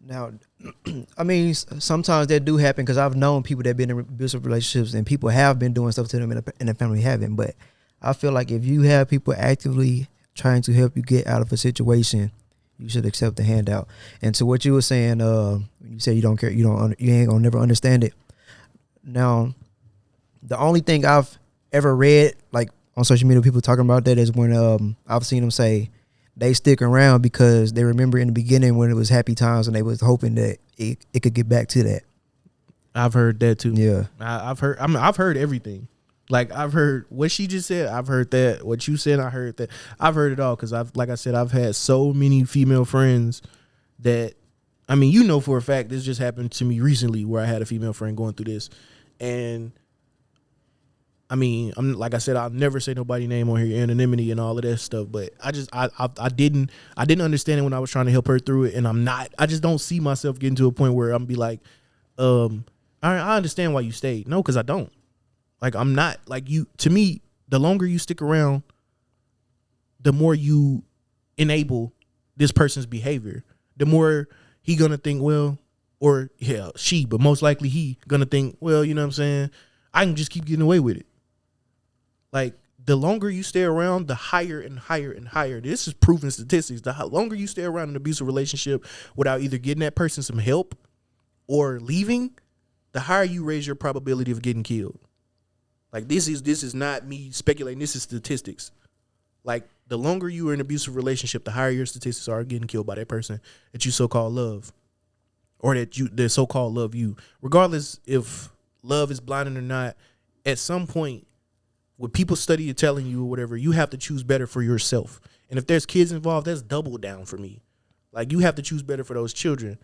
Now, I mean, sometimes that do happen because I've known people that have been in abusive relationships and people have been doing stuff to them and the family haven't. But I feel like if you have people actively trying to help you get out of a situation, you should accept the handout. And to what you were saying, you said you don't care, you ain't gonna never understand it. Now, the only thing I've ever read, like on social media, people talking about that is when I've seen them say they stick around because they remember in the beginning when it was happy times and they was hoping that it could get back to that. I've heard that too. Yeah, I've heard everything. Like, I've heard what she just said. I've heard that. What you said, I heard that. I've heard it all because like I said, I've had so many female friends that, I mean, you know for a fact this just happened to me recently where I had a female friend going through this, and I mean, I'm like I said, I'll never say nobody's name on here, anonymity and all of that stuff. But I didn't understand it when I was trying to help her through it, and I just don't see myself getting to a point where I'm be like, I understand why you stayed. No, because I don't. Like, I'm not like you. To me, the longer you stick around, the more you enable this person's behavior. The more he gonna think, well, or yeah, she, but most likely he gonna think, well, you know what I'm saying? I can just keep getting away with it. Like, the longer you stay around, the higher and higher and higher. This is proven statistics. The longer you stay around an abusive relationship without either getting that person some help or leaving, the higher you raise your probability of getting killed. Like, this is not me speculating. This is statistics. Like, the longer you are in an abusive relationship, the higher your statistics are getting killed by that person that you so-called love, or that so-called love you. Regardless if love is blinding or not, at some point, when people study telling you or whatever, you have to choose better for yourself. And if there's kids involved, that's double down for me. Like, you have to choose better for those children.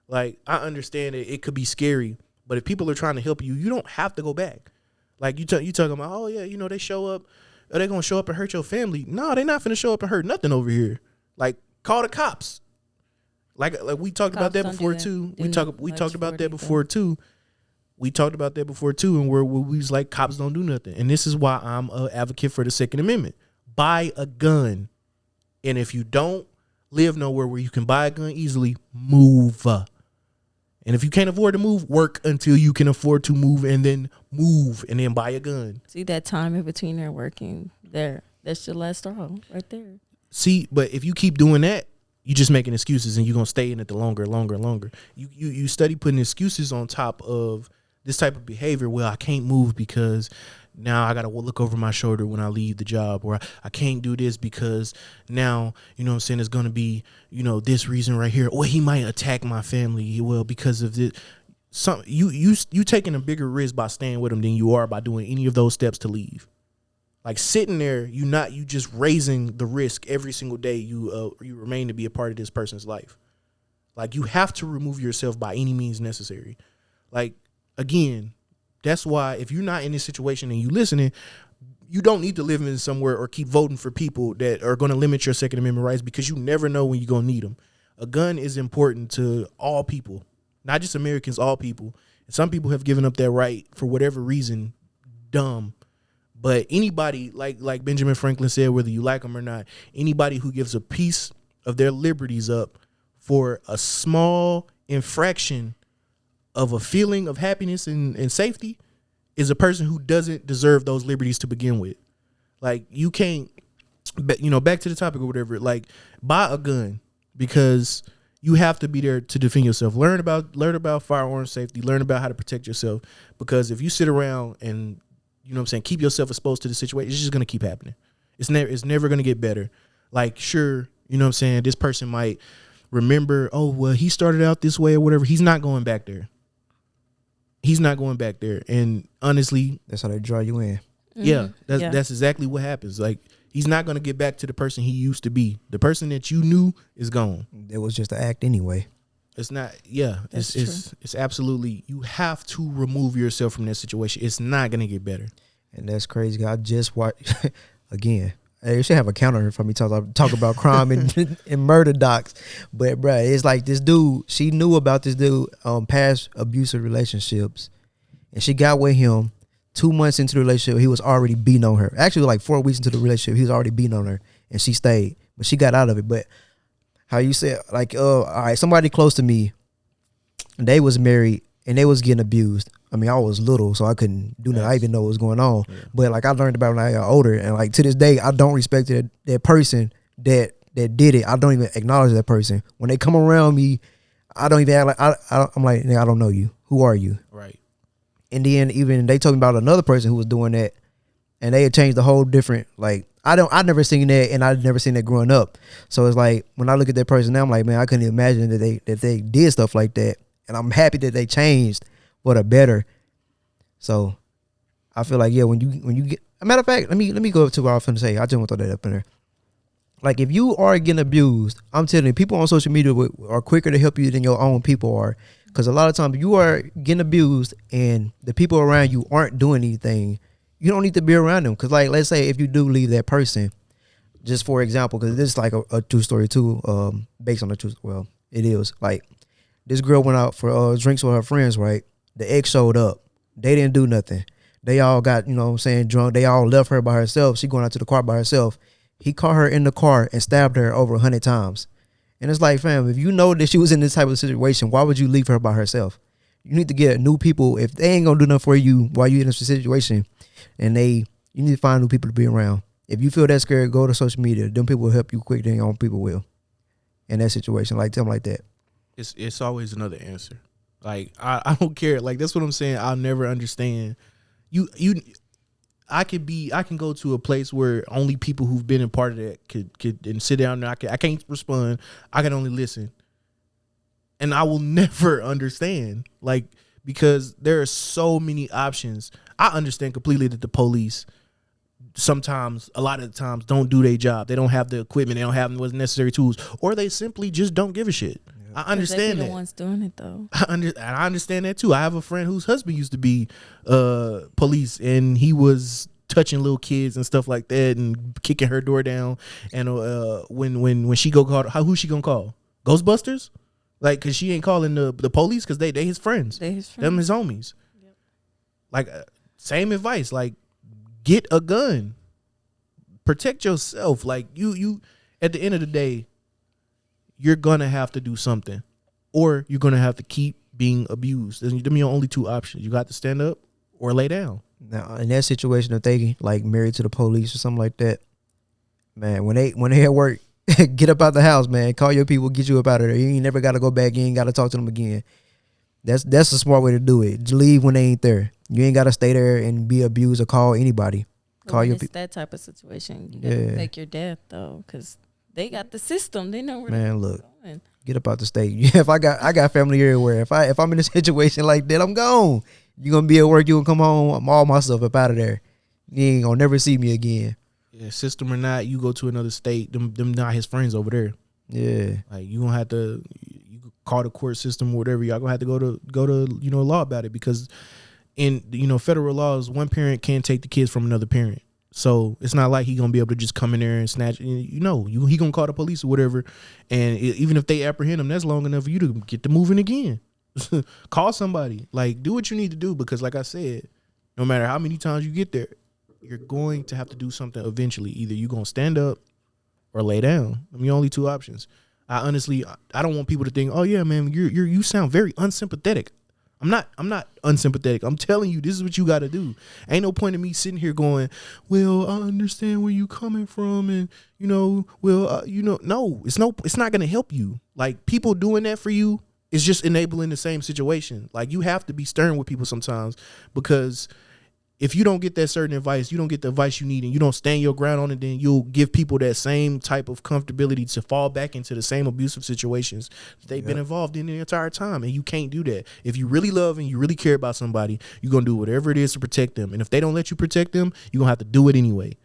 Like, I understand it could be scary, but if people are trying to help you, you don't have to go back. Like, you talking about, oh yeah, they show up, are they gonna show up and hurt your family? No, they're not finna show up and hurt nothing over here. Like, call the cops. Like we talked about that before too. We talked about that before too. We talked about that before too, and where we was like, cops don't do nothing. And this is why I'm an advocate for the Second Amendment. Buy a gun, and if you don't live nowhere where you can buy a gun easily, move. And if you can't afford to move, work until you can afford to move, and then move, and then buy a gun. See that time in between there working there? That's your last straw right there. See, but if you keep doing that, you just making excuses, and you're gonna stay in it the longer. You study putting excuses on top of this type of behavior. Well, I can't move because now I got to look over my shoulder when I leave the job, or I can't do this because now, you know what I'm saying, it's going to be, this reason right here, or he might attack my family. Well, because of this, you taking a bigger risk by staying with him than you are by doing any of those steps to leave. Like, sitting there, you just raising the risk every single day you remain to be a part of this person's life. Like, you have to remove yourself by any means necessary. Like, again, that's why if you're not in this situation and you listening, you don't need to live in somewhere or keep voting for people that are going to limit your Second Amendment rights, because you never know when you're going to need them. A gun is important to all people, not just Americans, all people. And some people have given up that right for whatever reason, dumb. But anybody, like Benjamin Franklin said, whether you like them or not, anybody who gives a piece of their liberties up for a small infraction of a feeling of happiness and safety is a person who doesn't deserve those liberties to begin with. Like, you can't, back to the topic or whatever, like, buy a gun because you have to be there to defend yourself. Learn about firearm safety, learn about how to protect yourself, because if you sit around and, keep yourself exposed to the situation, it's just going to keep happening. It's never going to get better. Like, sure, this person might remember, oh, well, he started out this way or whatever. He's not going back there. And honestly, that's how they draw you in. Yeah, that's exactly what happens. Like, he's not going to get back to the person he used to be. The person that you knew is gone. It was just an act anyway. It's not. Yeah, it's absolutely. You have to remove yourself from that situation. It's not going to get better. And that's crazy. I just watched again. Hey, you should have a counter for me talk about crime and murder docs. But bruh, it's like this dude. She knew about this dude past abusive relationships, and she got with him. 2 months into the relationship, he was already beating on her. Actually, like 4 weeks into the relationship, he was already beating on her, and she stayed, but she got out of it. But how you said, like, all right, somebody close to me, they was married and they was getting abused. I mean, I was little, so I couldn't do nothing. I didn't know what was going on. Yeah. But like, I learned about it when I got older, and like to this day, I don't respect that person that did it. I don't even acknowledge that person. When they come around me, I don't even act like I'm like, I don't know you. Who are you? Right. And then even they told me about another person who was doing that, and they had changed the whole different, like, I never seen that, and I'd never seen that growing up. So it's like, when I look at that person now, I'm like, man, I couldn't imagine that they did stuff like that. And I'm happy that they changed for the better. So I feel like, yeah, when you get, a matter of fact, let me go to what I was going to say. I just want to throw that up in there. Like, if you are getting abused, I'm telling you, people on social media are quicker to help you than your own people are. Because a lot of times you are getting abused and the people around you aren't doing anything, you don't need to be around them. Because, like, let's say if you do leave that person, just for example, because this is like a true story too, based on the truth. Well, it is. Like, this girl went out for drinks with her friends, right? The ex showed up. They didn't do nothing. They all got, drunk. They all left her by herself. She going out to the car by herself. He caught her in the car and stabbed her over 100 times. And it's like, fam, if you know that she was in this type of situation, why would you leave her by herself? You need to get new people. If they ain't gonna do nothing for you while you're in this situation, and you need to find new people to be around. If you feel that scared, go to social media. Them people will help you quicker than your own people will. In that situation, like, tell them like that. It's always another answer. Like, I don't care. Like, that's what I'm saying. I'll never understand. I can go to a place where only people who've been a part of that could and sit down there. I can't respond. I can only listen. And I will never understand. Like, because there are so many options. I understand completely that the police sometimes, a lot of the times, don't do their job. They don't have the equipment. They don't have the necessary tools, or they simply just don't give a shit. I understand that. The ones doing it though. I understand that too. I have a friend whose husband used to be police, and he was touching little kids and stuff like that, and kicking her door down. And when she go call, who's she gonna call? Ghostbusters? Like, cause she ain't calling the police, cause they his friends. Them his homies. Yep. Like, same advice. Like, get a gun. Protect yourself. Like, you at the end of the day, you're gonna have to do something, or you're gonna have to keep being abused. Them are your only two options. You got to stand up or lay down. Now, in that situation, if they like married to the police or something like that, man, when they at work, get up out the house, man. Call your people, get you up out of there. You ain't never got to go back. You ain't got to talk to them again. That's a smart way to do it. Just leave when they ain't there. You ain't got to stay there and be abused or call anybody. Call your people. That type of situation, you gotta fake your death though, because they got the system. They know where. Man, look, going. Get up out the state. If I got family everywhere. If I'm in a situation like that, I'm gone. You gonna be at work. You gonna come home. I'm all my stuff up out of there. You ain't gonna never see me again. Yeah, system or not, you go to another state. Them not his friends over there. Yeah, like, you gonna have to call the court system or whatever. Y'all gonna have to go to law about it, because in federal laws, one parent can't take the kids from another parent. So it's not like he gonna be able to just come in there and snatch. He gonna call the police or whatever, and even if they apprehend him, that's long enough for you to get to moving again. Call somebody. Like, do what you need to do, because like I said, no matter how many times you get there, you're going to have to do something eventually. Either you're gonna stand up or lay down. I mean, your only two options. I don't want people to think, oh yeah, man, you sound very unsympathetic. I'm not unsympathetic. I'm telling you, this is what you got to do. Ain't no point in me sitting here going, well, I understand where you coming from, and no, it's not gonna help you. Like, people doing that for you is just enabling the same situation. Like, you have to be stern with people sometimes, because if you don't get that certain advice, you don't get the advice you need, and you don't stand your ground on it, then you'll give people that same type of comfortability to fall back into the same abusive situations that they've been involved in the entire time. And you can't do that. If you really love and you really care about somebody, you're going to do whatever it is to protect them. And if they don't let you protect them, you're going to have to do it anyway.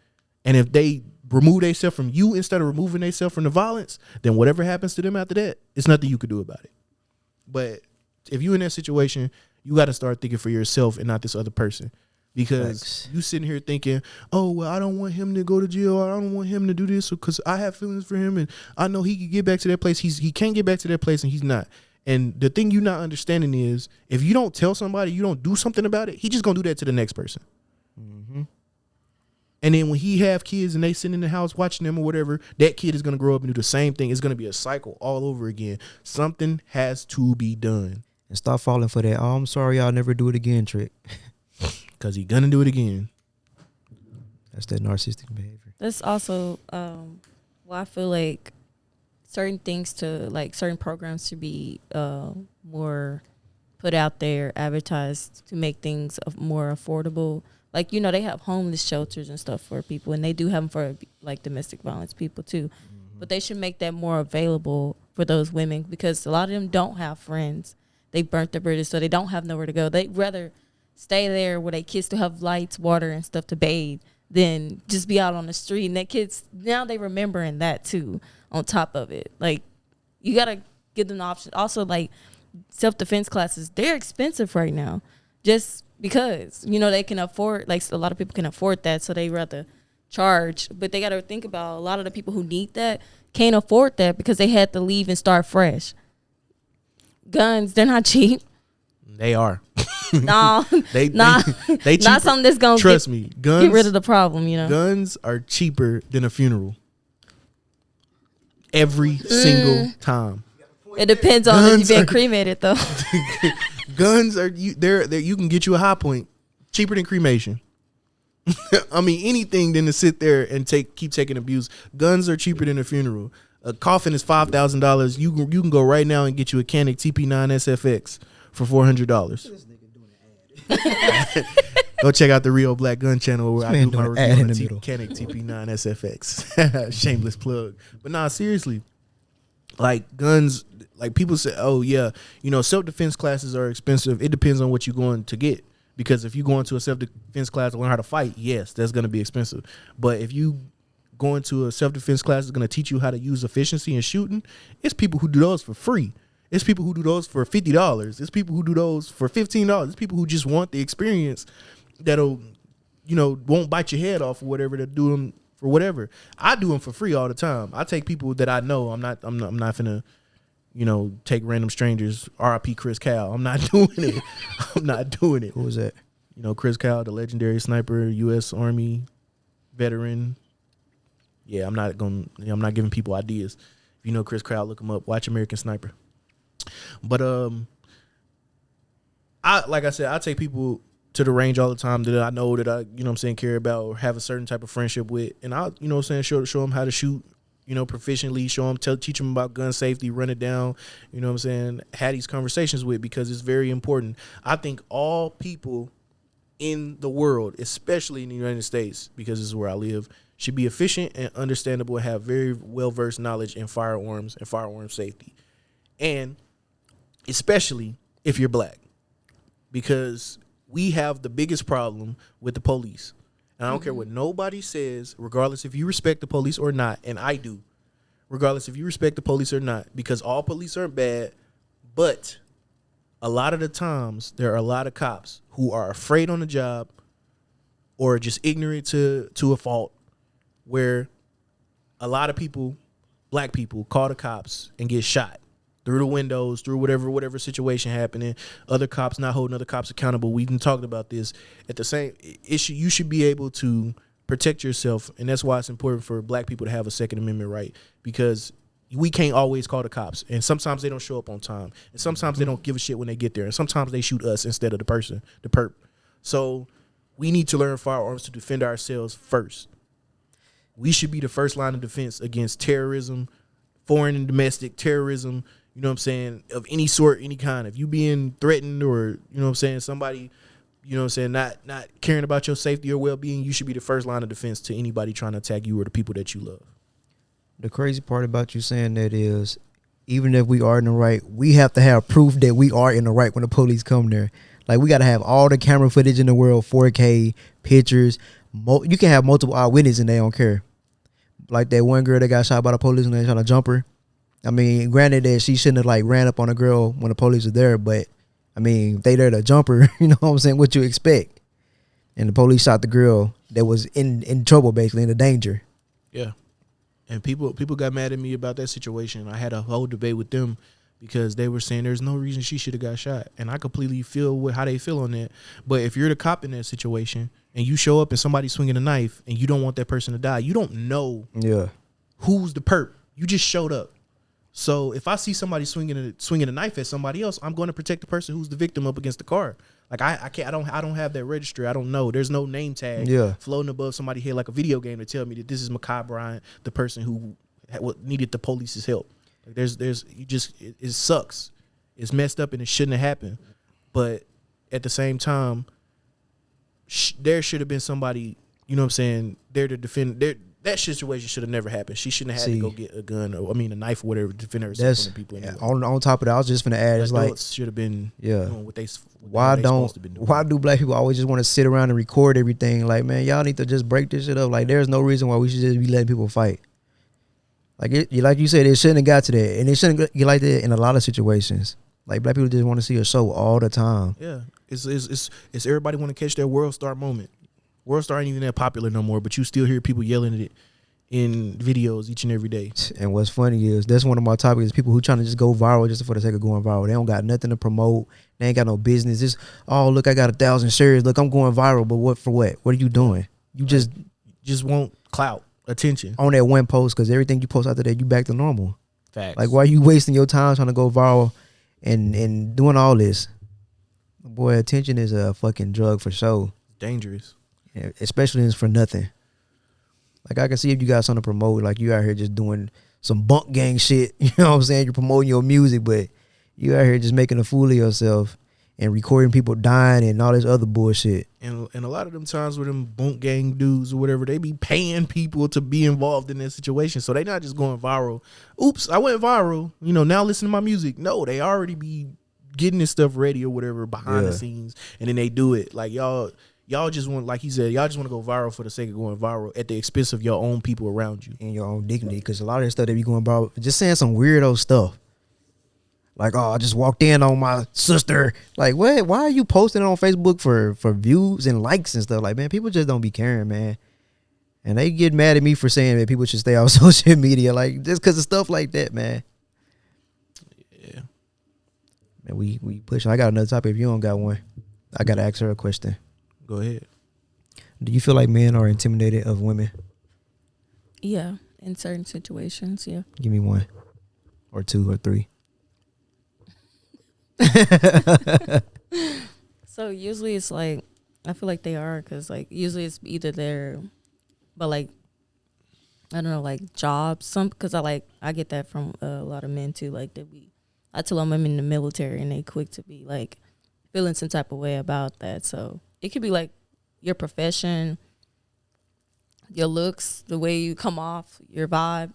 And if they remove themselves from you instead of removing themselves from the violence, then whatever happens to them after that, it's nothing you could do about it. But if you're in that situation, you got to start thinking for yourself and not this other person. Because you sitting here thinking, oh, well, I don't want him to go to jail. I don't want him to do this because I have feelings for him, and I know he can get back to that place. He can't get back to that place, and he's not. And the thing you're not understanding is, if you don't tell somebody, you don't do something about it, he just going to do that to the next person. Mm-hmm. And then when he have kids and they sit in the house watching them or whatever, that kid is going to grow up and do the same thing. It's going to be a cycle all over again. Something has to be done. And stop falling for that, oh, I'm sorry, I'll never do it again trick. Because he's going to do it again. That's that narcissistic behavior. That's also why I feel like certain things certain programs should be more put out there, advertised to make things more affordable. Like, they have homeless shelters and stuff for people, and they do have them for like domestic violence people too. Mm-hmm. But they should make that more available for those women, because a lot of them don't have friends. They burnt their bridges, so they don't have nowhere to go. They'd rather stay there where they kids still have lights, water, and stuff to bathe than just be out on the street. And that kids, now they remembering that too on top of it. Like, you got to give them the option. Also, like, self-defense classes, they're expensive right now just because, they can afford, like, a lot of people can afford that, so they rather charge. But they got to think about a lot of the people who need that can't afford that because they had to leave and start fresh. Guns, they're not cheap. They are. No, they not something that's gonna trust me. Guns, get rid of the problem. Guns are cheaper than a funeral. Every single time. It depends on if you've been cremated, though. Guns are you can get you a high point cheaper than cremation. I mean, anything than to sit there and keep taking abuse. Guns are cheaper than a funeral. A coffin is $5,000. You can go right now and get you a Canik TP9 SFX for $400. Go check out the Real Black Gun channel where I do my review on the Canik TP9 SFX. Shameless plug. But nah, seriously, like, guns, like, people say, oh yeah, self-defense classes are expensive. It depends on what you're going to get. Because if you go into a self-defense class to learn how to fight, yes, that's going to be expensive. But if you go into a self-defense class that's going to teach you how to use efficiency in shooting, it's people who do those for free. It's people who do those for $50. It's people who do those for $15. It's people who just want the experience that'll, won't bite your head off or whatever, to do them for whatever. I do them for free all the time. I take people that I know. I'm not finna, take random strangers. RIP Chris Cal. I'm not doing it. I'm not doing it. Who was that? Chris Cal, the legendary sniper, U.S. Army veteran. Yeah, I'm not giving people ideas. If you know Chris Cal, look him up. Watch American Sniper. But like I said, I take people to the range all the time that I know that I, care about or have a certain type of friendship with, and I, show them how to shoot, proficiently, teach them about gun safety, run it down, have these conversations with, because it's very important. I think all people in the world, especially in the United States, because this is where I live, should be efficient and understandable and have very well-versed knowledge in firearms and firearm safety. And especially if you're black, because we have the biggest problem with the police. And I don't care what nobody says, regardless if you respect the police or not, and I do, regardless if you respect the police or not, because all police aren't bad, but a lot of the times there are a lot of cops who are afraid on the job or just ignorant to a fault, where a lot of people, black people, call the cops and get shot through the windows, through whatever situation happening. Other cops not holding other cops accountable. We even talked about this. At the same issue, you should be able to protect yourself, and that's why it's important for black people to have a Second Amendment right, because we can't always call the cops, and sometimes they don't show up on time, and sometimes they don't give a shit when they get there, and sometimes they shoot us instead of the person, the perp. So we need to learn firearms to defend ourselves first. We should be the first line of defense against terrorism, foreign and domestic terrorism, you know what I'm saying, of any sort, any kind. If you being threatened or, you know what I'm saying, somebody, you know what I'm saying, not caring about your safety or well-being, you should be the first line of defense to anybody trying to attack you or the people that you love. The crazy part about you saying that is, even if we are in the right, we have to have proof that we are in the right when the police come there. Like, we got to have all the camera footage in the world, 4K, pictures. You can have multiple eyewitnesses and they don't care. Like that one girl that got shot by the police and they trying to jump her. I mean, granted that she shouldn't have, like, ran up on a girl when the police was there, but, I mean, they there to jump her, you know what I'm saying, what you expect. And the police shot the girl that was in trouble, basically, in the danger. Yeah. And people got mad at me about that situation. I had a whole debate with them because they were saying there's no reason she should have got shot. And I completely feel how they feel on that. But if you're the cop in that situation and you show up and somebody's swinging a knife and you don't want that person to die, you don't know who's the perp. You just showed up. So if I see somebody swinging a knife at somebody else, I'm going to protect the person who's the victim up against the car. Like I don't have that registry. I don't know. There's no name tag floating above somebody's head like a video game to tell me that this is Ma'Khia Bryant, the person who needed the police's help. Like it sucks. It's messed up and it shouldn't have happened. But at the same time, there should have been somebody, you know what I'm saying, there to defend. That situation should have never happened. She shouldn't have had to go get a gun or, a knife or whatever to defend herself from the people. Anyway. On top of that, I was just going to add, it's like, should have been doing what why do black people always just want to sit around and record everything? Like, man, y'all need to just break this shit up. Like, there's no reason why we should just be letting people fight. Like, like you said, it shouldn't have got to that. And it shouldn't get like that in a lot of situations. Like, black people just want to see a show all the time. Yeah. It's everybody want to catch their world star moment. World Star ain't even that popular no more, but you still hear people yelling at it in videos each and every day. And what's funny is that's one of my topics, people who trying to just go viral just for the sake of going viral. They don't got nothing to promote. They ain't got no business. Just, oh, look, I got 1,000 shares. Look, I'm going viral, but what for what? What are you doing? You just want clout, attention. On that one post, because everything you post after that, you back to normal. Facts. Like, why are you wasting your time trying to go viral and doing all this? Boy, attention is a fucking drug for sure. Dangerous. Yeah, especially when it's for nothing. Like, I can see if you got something to promote, like you out here just doing some bunk gang shit, you know what I'm saying? You're promoting your music, but you out here just making a fool of yourself and recording people dying and all this other bullshit. And a lot of them times with them bunk gang dudes or whatever, they be paying people to be involved in that situation. So they not just going viral. Oops, I went viral. You know, now listen to my music. No, they already be getting this stuff ready or whatever behind the scenes, and then they do it. Like, y'all just want, like he said, y'all just want to go viral for the sake of going viral at the expense of your own people around you. And your own dignity, because a lot of that stuff they be going viral, just saying some weirdo stuff. Like, oh, I just walked in on my sister. Like, what? Why are you posting it on Facebook for views and likes and stuff? Like, man, people just don't be caring, man. And they get mad at me for saying that people should stay off social media. Like, just because of stuff like that, man. Yeah. Man, we pushing. I got another topic. If you don't got one, I got to ask her a question. Go ahead. Do you feel like men are intimidated of women? Yeah, in certain situations, yeah. Give me one or two or three. So usually it's like, I feel like they are, because like usually it's either there, but like, I don't know, like jobs, because I get that from a lot of men too. Like I tell them I'm in the military and they quick to be like feeling some type of way about that. So it could be like your profession, your looks, the way you come off, your vibe.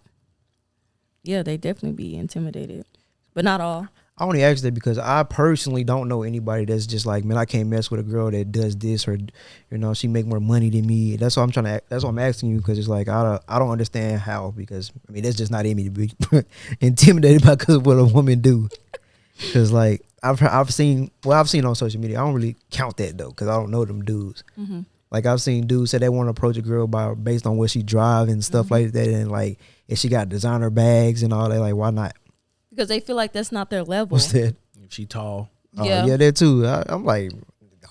Yeah, they definitely be intimidated, but not all. I only ask that because I personally don't know anybody that's just like, man, I can't mess with a girl that does this, or, you know, she make more money than me. That's what I'm asking you, because it's like I don't understand how, because I mean that's just not in me to be intimidated by because of what a woman do. Because like I've seen on social media. I don't really count that though, because I don't know them dudes. Mm-hmm. Like I've seen dudes say they want to approach a girl based on what she drive and stuff like that, and like if she got designer bags and all that, like why not? Because they feel like that's not their level. What's that? If she tall. Yeah, that too. I'm like,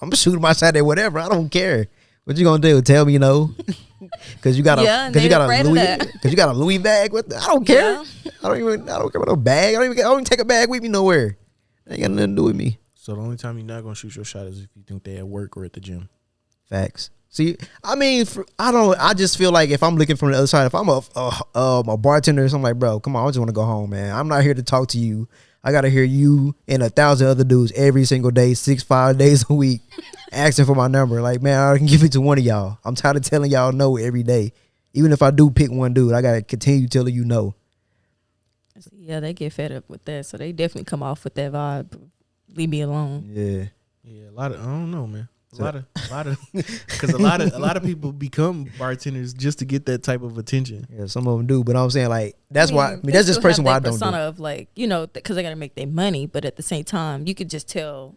I'm shooting my shot at whatever. I don't care. What you gonna do? Tell me no? Cause you got a Yeah, and cause you they got afraid a of Louis that. cause you got a Louis bag with I don't care. Yeah. I don't care about no bag. I don't even take a bag with me nowhere. It ain't got nothing to do with me. So the only time you're not gonna shoot your shot is if you think they at work or at the gym. Facts. See, I mean, I just feel like if I'm looking from the other side, if I'm a bartender or something, like, bro, come on, I just want to go home, man. I'm not here to talk to you. I gotta hear you and 1,000 other dudes every single day, 5 days a week, asking for my number. Like, man, I can give it to one of y'all. I'm tired of telling y'all no every day. Even if I do pick one dude, I gotta continue telling you no. Yeah, they get fed up with that, so they definitely come off with that vibe. Leave me alone. Yeah. Yeah, a lot of I don't know, man. A lot of because a lot of people become bartenders just to get that type of attention. Yeah, some of them do, but I'm saying like that's why. I mean, they that's just still person have why I that don't do. persona of like, you know, because they got to make their money, but at the same time, you could just tell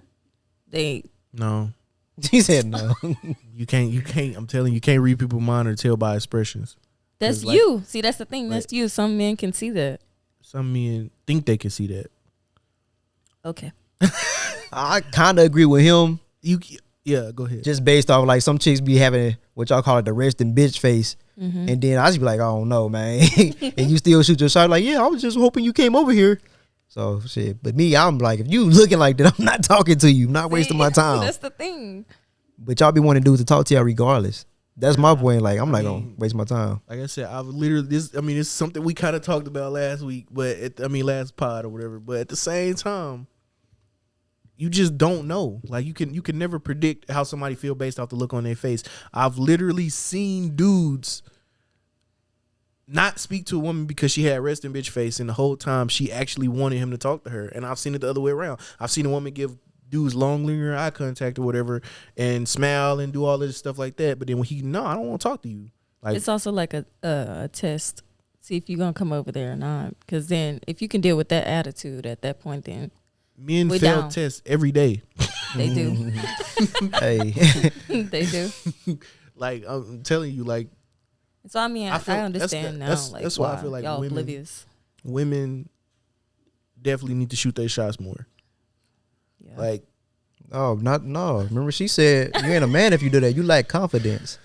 they. No, He said no. you can't. I'm telling you, you can't read people's mind or tell by expressions. That's 'Cause, like- you. See, that's the thing. That's you. Some men can see that. Some men think they can see that. Okay. I kind of agree with him, Yeah, go ahead. just based off like some chicks be having what y'all call it the resting bitch face, and then I just be like, I don't know, man, and you still shoot your shot like, yeah, I was just hoping you came over here. So shit, but me, I'm like, if you looking like that, I'm not talking to you, I'm not wasting my time. That's the thing. But y'all be wanting dudes to talk to y'all regardless. That's my point. Like, I'm not gonna mean, waste my time. Like I said, I've literally it's something we kind of talked about last week, but last pod or whatever. But at the same time, you just don't know. Like you can never predict how somebody feel based off the look on their face. I've literally seen dudes not speak to a woman because she had resting bitch face, and the whole time she actually wanted him to talk to her. And I've seen it the other way around. I've seen a woman give dudes long lingering eye contact or whatever and smile and do all this stuff like that, but then when I don't want to talk to you. Like, It's also like a test. See if you're gonna come over there or not. Because then, if you can deal with that attitude at that point, then men we fail down. tests every day. they do. Hey, They do. Like I'm telling you, like So I mean, I understand now. that's why I feel like y'all women- oblivious. women definitely need to shoot their shots more. Yeah. Like no. Remember, she said you ain't a man if you do that. You lack confidence.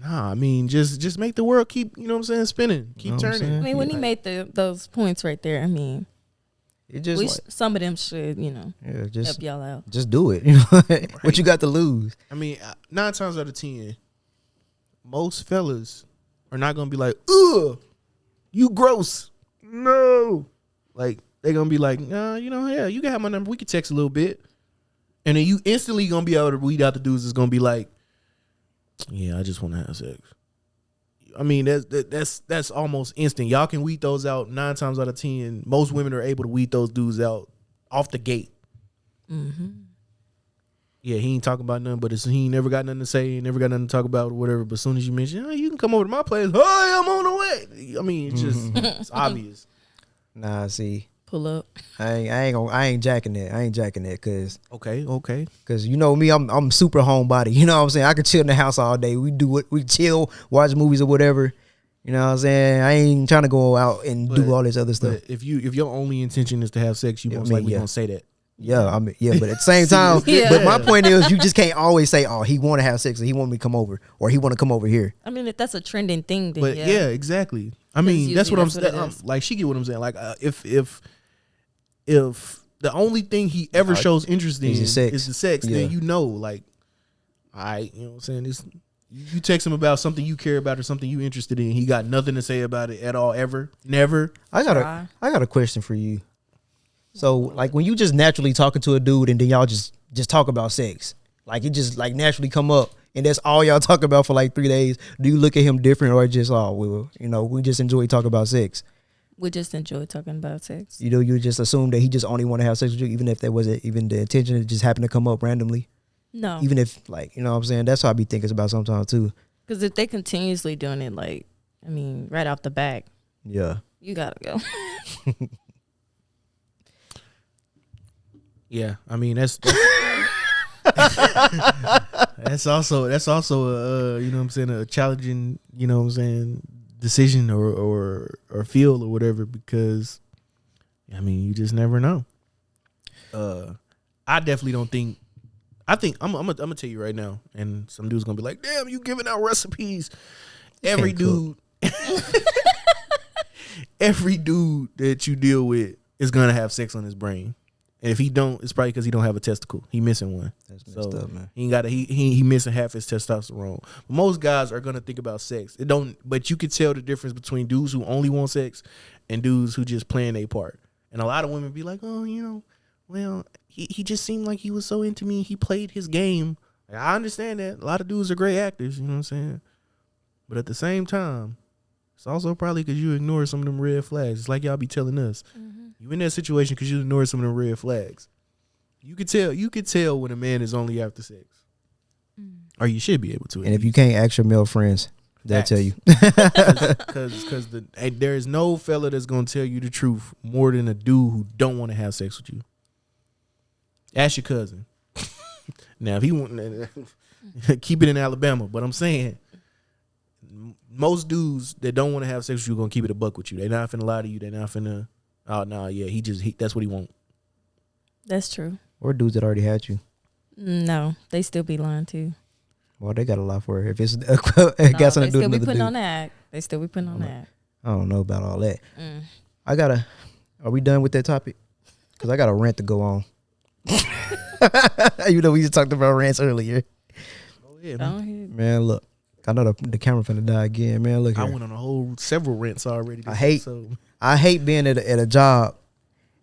nah, I mean just make the world keep, you know what I'm saying, spinning, keep Know what I'm turning. saying? I mean, when he Like, made those points right there, I mean, It just like, some of them should, yeah, just help y'all out. just do it. You know what you got to lose. I mean, 9 times out of 10, most fellas are not gonna be like, ugh, you gross. No. Like, they're gonna be like, nah, yeah, you can have my number. We can text a little bit. And then you instantly gonna be able to weed out the dudes that's gonna be like, yeah, I just wanna have sex. I mean, that's almost instant. Y'all can weed those out 9 times out of 10. Most women are able to weed those dudes out off the gate. Mm-hmm. Yeah, he ain't talking about nothing, but he ain't never got nothing to say, he never got nothing to talk about or whatever. But as soon as you mention, you can come over to my place. Hey, I'm on the way. I mean, it's just it's obvious. Nah, see, Pull up. I ain't jacking that. I ain't jacking that Okay. cause you know me, I'm super homebody. You know what I'm saying? I could chill in the house all day. We chill, watch movies or whatever. You know what I'm saying? I ain't trying to go out and do all this other stuff. But if your only intention is to have sex, you Yeah, most I mean, likely yeah. gonna say that. Yeah, I mean, yeah, but at the same time, Yeah. but my point is, you just can't always say, "Oh, he want to have sex, or he want me to come over, or he want to come over here." I mean, if that's a trending thing, then But yeah, exactly. I mean, that's what I'm saying. Like, she get what I'm saying. Like, if the only thing he ever shows interest in is the sex. is the sex, Yeah. then like, all right, you know what I'm saying? This, you text him about something you care about or something you interested in. He got nothing to say about it at all, ever, never. I got a question for you. So, like, when you just naturally talking to a dude and then y'all just talk about sex, like it just like naturally come up, and that's all y'all talk about for like 3 days. Do you look at him different, or just we just enjoy talking about sex? We just enjoy talking about sex. You know, you just assume that he just only want to have sex with you, even if that wasn't even the intention. It just happened to come up randomly. No, Even if, like, you know what I'm saying? That's how I be thinking about sometimes too. because if they continuously doing it, like, I mean, right off the back, Yeah. you gotta go. Yeah, I mean that's that's also you know what I'm saying, a challenging, you know what I'm saying, decision or feel or whatever, because I mean, you just never know. I definitely don't think. I think I'm gonna tell you right now, and some dude's gonna be like, "Damn, you giving out recipes," every Can't cook. dude, every dude that you deal with is gonna have sex on his brain. And if he don't, it's probably because he don't have a testicle. He missing one. That's messed up, man. He ain't got he missing half his testosterone. Most guys are gonna think about sex. It don't, but you can tell the difference between dudes who only want sex and dudes who just playing their part. And a lot of women be like, oh, well, he just seemed like he was so into me. He played his game. Like, I understand that. A lot of dudes are great actors. You know what I'm saying? But at the same time, it's also probably because you ignore some of them red flags. It's like y'all be telling us. You in that situation because you ignore some of them red flags. You could tell when a man is only after sex. Or you should be able to. And if you can't ask your male friends, they'll Facts. tell you. Because there is no fella that's gonna tell you the truth more than a dude who don't want to have sex with you. Ask your cousin. Now, if he want, keep it in Alabama. But I'm saying, most dudes that don't want to have sex with you gonna keep it a buck with you. They not finna lie to you. They not finna. Oh no, yeah, that's what he want. That's true. Or dudes that already had you. No, they still be lying too. Well, they got a lot for it. If it's No, got they something to do still with be another putting dude. on that. They still be putting on that. I don't know about all that. Mm. Are we done with that topic? Because I got a rant to go on. You know, we just talked about rants earlier. Oh yeah, Go man. ahead. Man, look. I know the camera finna die again. Man, look I here. went on several rants already. I hate being at a job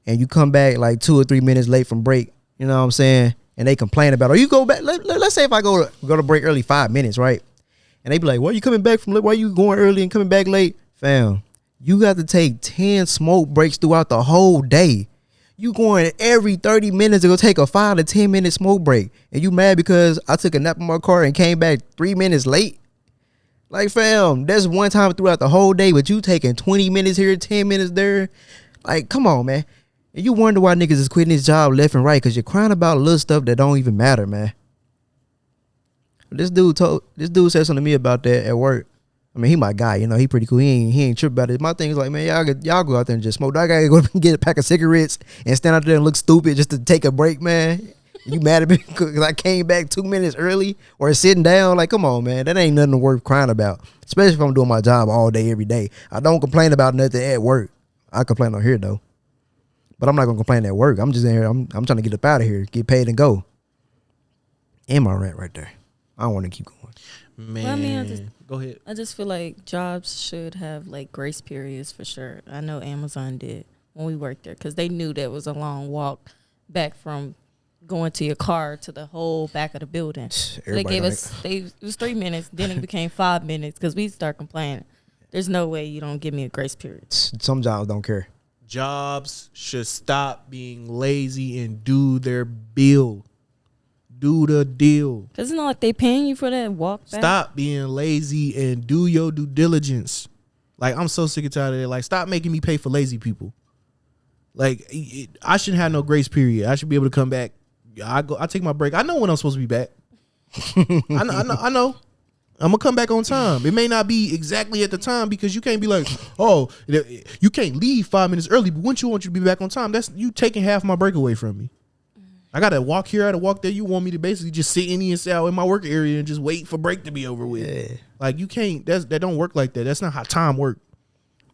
and you come back like 2 or 3 minutes late from break. You know what I'm saying? And they complain about, or you go back. Let's say if I go to break early 5 minutes, right? And they be like, "Why you coming back from? Why you going early and coming back late, fam? You got to take 10 smoke breaks throughout the whole day. You going every 30 minutes to go take a 5 to 10 minute smoke break, and you mad because I took a nap in my car and came back 3 minutes late? Like, fam, that's one time throughout the whole day, but you taking 20 minutes here, 10 minutes there. Like, come on, man. And you wonder why niggas is quitting this job left and right because you're crying about little stuff that don't even matter, man. This dude said something to me about that at work. I mean, he my guy, you know, he pretty cool. He ain't tripped about it. My thing is like, man, y'all go out there and just smoke. I gotta go get a pack of cigarettes and stand out there and look stupid just to take a break, man. You mad at me because I came back 2 minutes early or sitting down? Like, come on, man. That ain't nothing worth crying about, especially if I'm doing my job all day, every day. I don't complain about nothing at work. I complain on here, though. But I'm not going to complain at work. I'm just in here. I'm trying to get up out of here, get paid and go. And my rent right there. I don't want to keep going. Man, Well, I mean, go ahead. I just feel like jobs should have like grace periods for sure. I know Amazon did when we worked there because they knew that was a long walk back from going to your car to the whole back of the building. So they gave us, it was 3 minutes, then it became 5 minutes because we start complaining. There's no way you don't give me a grace period. Some jobs don't care. Jobs should stop being lazy and do their bill. Do the deal. Because it's not like they paying you for that walk back. Stop being lazy and do your due diligence. Like, I'm so sick and tired of it. Like, stop making me pay for lazy people. Like, I shouldn't have no grace period. I should be able to come back. I take my break. I know when I'm supposed to be back. I know. I'm gonna come back on time. It may not be exactly at the time because you can't be like, oh, you can't leave 5 minutes early, but once you want you to be back on time, that's you taking half my break away from me. I gotta walk here, I gotta walk there. You want me to basically just sit in my work area and just wait for break to be over with. Yeah. Like, you can't, that don't work like that. That's not how time work.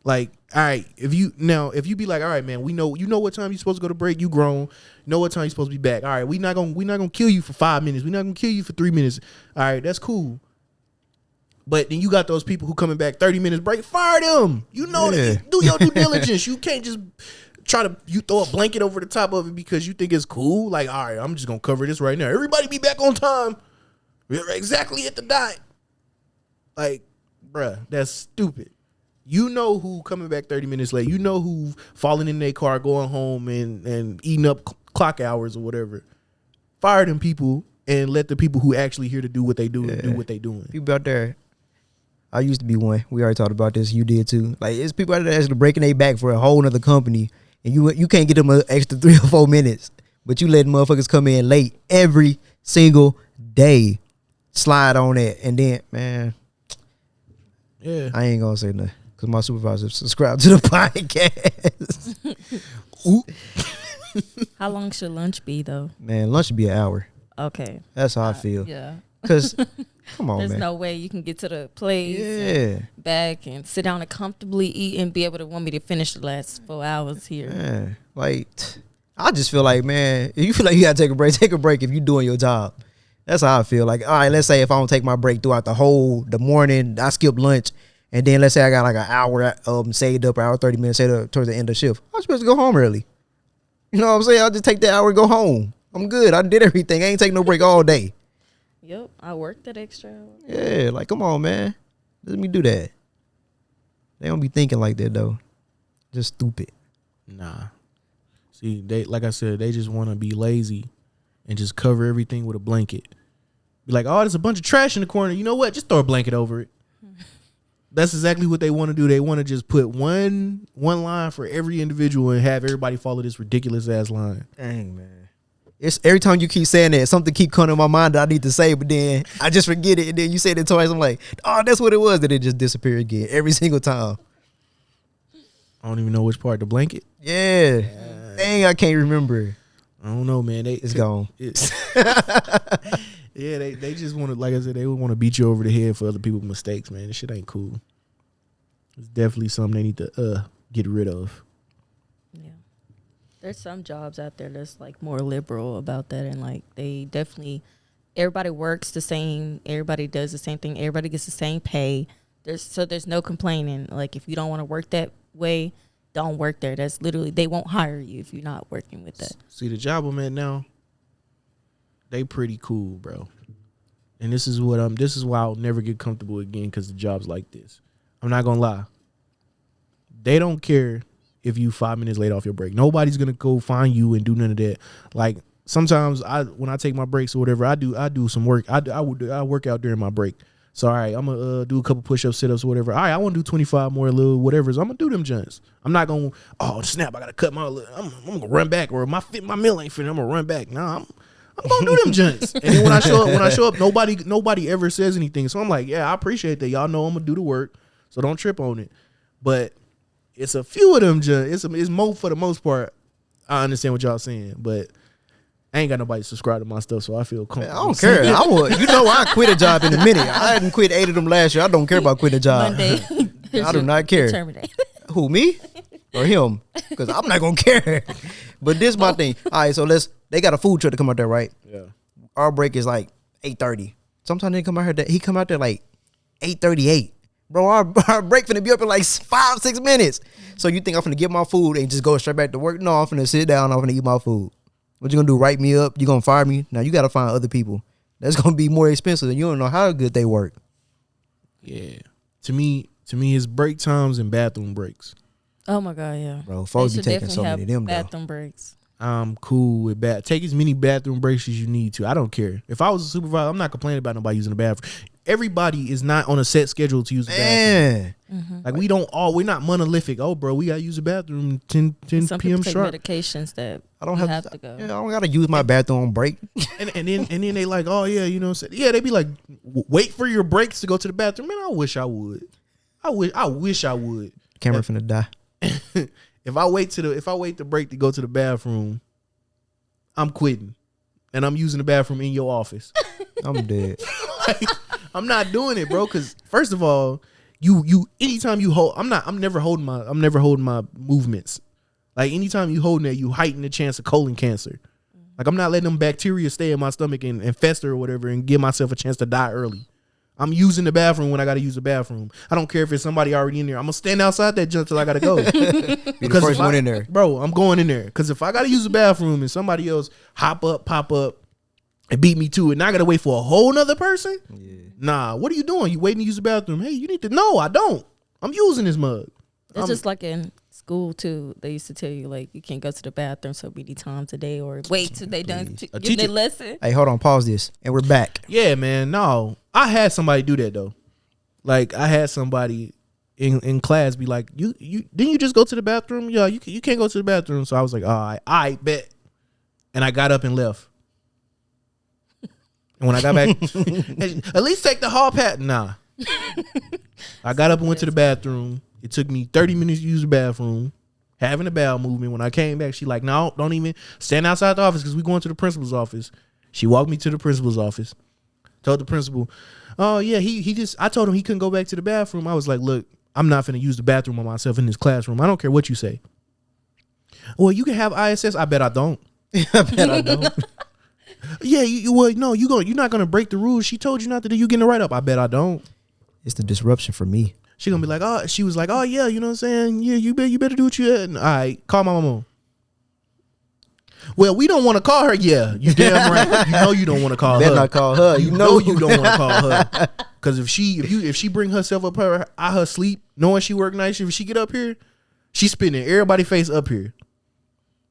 Like, all right, if you be like, all right, man, you know what time you're supposed to go to break, you grown, you know what time you're supposed to be back. All right, we're not gonna kill you for 5 minutes. We're not gonna kill you for 3 minutes. All right, that's cool. But then you got those people who coming back 30 minutes break, fire them. You know, do your due diligence. You can't just you throw a blanket over the top of it because you think it's cool. Like, all right, I'm just gonna cover this right now. Everybody be back on time. We're exactly at the dot. Like, bruh, that's stupid. You know who coming back 30 minutes late. You know who falling in their car, going home and eating up clock hours or whatever. Fire them people and let the people who actually here to do what they do do what they doing. People out there. I used to be one. We already talked about this. You did too. Like, it's people out there actually breaking their back for a whole nother company, and you can't get them an extra 3 or 4 minutes, but you letting motherfuckers come in late every single day. Slide on that, and then, man, Yeah, I ain't gonna say nothing because my supervisor subscribed to the podcast. How long should lunch be though? Man, lunch should be an hour. Okay. That's how I feel. Yeah. Because Come on, There's man. no way you can get to the place, Yeah. back, and sit down and comfortably eat and be able to want me to finish the last 4 hours here. Yeah. Like, I just feel like, man, if you feel like you gotta take a break if you're doing your job. That's how I feel. Like, all right, let's say if I don't take my break throughout the morning, I skip lunch, and then let's say I got like an hour saved up, hour 30 minutes saved up towards the end of the shift. I'm supposed to go home early. You know what I'm saying? I'll just take that hour and go home. I'm good. I did everything. I ain't taking no break all day. Yep, I worked that extra hour. Yeah, like, come on, man. Let me do that. They don't be thinking like that, though. Just stupid. Nah. See, they like I said, they just want to be lazy and just cover everything with a blanket. Be like, oh, there's a bunch of trash in the corner. You know what? Just throw a blanket over it. That's exactly what they want to do. They want to just put one line for every individual and have everybody follow this ridiculous ass line. Dang, man. It's every time you keep saying that, something keep coming to my mind that I need to say, but then I just forget it. And then you say it twice. I'm like, oh, that's what it was. And it just disappear again every single time. I don't even know which part. The blanket? Yeah. Dang, I can't remember. I don't know, man. It's gone. Yeah, they just want to, like I said, they would want to beat you over the head for other people's mistakes, man. This shit ain't cool. It's definitely something they need to get rid of. Yeah. There's some jobs out there that's like more liberal about that, and like they definitely, everybody works the same, everybody does the same thing, everybody gets the same pay. There's no complaining. Like if you don't want to work that way, don't work there. That's literally, they won't hire you if you're not working with that. See, the job I'm at now, they pretty cool, bro. And this is why I'll never get comfortable again, because the job's like this. I'm not gonna lie. They don't care if you 5 minutes late off your break. Nobody's gonna go find you and do none of that. Like sometimes when I take my breaks or whatever, I do some work. I work out during my break. So all right, I'm gonna do a couple push-ups, sit-ups, or whatever. All right, I want to do 25 more little whatever. So I'm gonna do them joints. I'm not gonna, oh snap, I gotta cut I'm gonna run back, or my meal ain't fit. I'm gonna run back. Nah, I'm gonna do them joints. And then when I show up, nobody ever says anything. So I'm like, yeah, I appreciate that. Y'all know I'm gonna do the work, so don't trip on it. But it's a few of them joints. It's more for the most part. I understand what y'all saying, but I ain't got nobody subscribe to my stuff, so I feel comfortable. I don't care. I quit a job in a minute. I hadn't quit 8 of them last year. I don't care about quitting a job. Monday. I do not care. Terminate. Who, me or him? Because I'm not gonna care. But this my thing. All right, so they got a food truck to come out there, right? Yeah. Our break is like 8:30. Sometimes they come out here. He come out there like 8:38. Bro, our break finna be up in like 5-6 minutes. So you think I'm finna get my food and just go straight back to work? No, I'm finna sit down. I'm finna eat my food. What you gonna do? Write me up? You gonna fire me? Now you gotta find other people. That's gonna be more expensive, and you don't know how good they work. Yeah. To me, it's break times and bathroom breaks. Oh my God, yeah. Bro, They folks be should taking so definitely many of them, have though. bathroom breaks. I'm cool with take as many bathroom breaks as you need to. I don't care. If I was a supervisor, I'm not complaining about nobody using the bathroom. Everybody is not on a set schedule to use the bathroom. Man, Like we're not monolithic. Oh, bro, we gotta use the bathroom 10 Some p.m. people take sharp. medications that I don't you have to go. Yeah, I don't gotta use my bathroom on break. And then they like, oh yeah, you know what I'm saying? Yeah, they be like, wait for your breaks to go to the bathroom. Man, I wish I would. I wish I would. Camera finna die. If I wait the break to go to the bathroom, I'm quitting. And I'm using the bathroom in your office. I'm dead. Like, I'm not doing it, bro, cuz first of all, you anytime you hold I'm never holding my movements. Like anytime you holding that, you heighten the chance of colon cancer. Like I'm not letting them bacteria stay in my stomach and fester or whatever and give myself a chance to die early. I'm using the bathroom when I got to use the bathroom. I don't care if it's somebody already in there. I'm going to stand outside that junk till I got to go. Be the first one in there. Bro, I'm going in there. Because if I got to use the bathroom and somebody else pop up, and beat me to it, and I got to wait for a whole nother person? Yeah. Nah, what are you doing? You waiting to use the bathroom? Hey, you need to... No, I don't. I'm using this mug. It's just like in school, too. They used to tell you, like, you can't go to the bathroom so many times a day or wait till they done give their lesson. Hey, hold on. Pause this. And we're back. Yeah, man. No. I had somebody do that, though. Like, I had somebody in class be like, you didn't you just go to the bathroom? Yeah, you can't go to the bathroom. So I was like, all right, bet. And I got up and left. And when I got back, at least take the hall pass. Nah. I got up and went to the bathroom. It took me 30 minutes to use the bathroom, having a bowel movement. When I came back, she like, no, don't even stand outside the office because we going to the principal's office. She walked me to the principal's office, Told the principal, oh yeah, he just, I told him he couldn't go back to the bathroom. I was like, look, I'm not finna use the bathroom on myself in this classroom. I don't care what you say. Well, you can have ISS. I bet I don't. I bet I don't. Yeah, well, no, you're not gonna break the rules. She told you not to do. You getting the write up. I bet I don't. It's the disruption for me. She gonna be like, oh, she was like, oh yeah, you know what I'm saying? Yeah, you better do what you had. All right, call my mama. Well, we don't want to call her. Yeah, you damn right. You know you don't want to call Better her. not call her. You know you don't want to call her. Because if she bring herself up her sleep, knowing she work night shift, if she get up here, she spinning everybody face up here,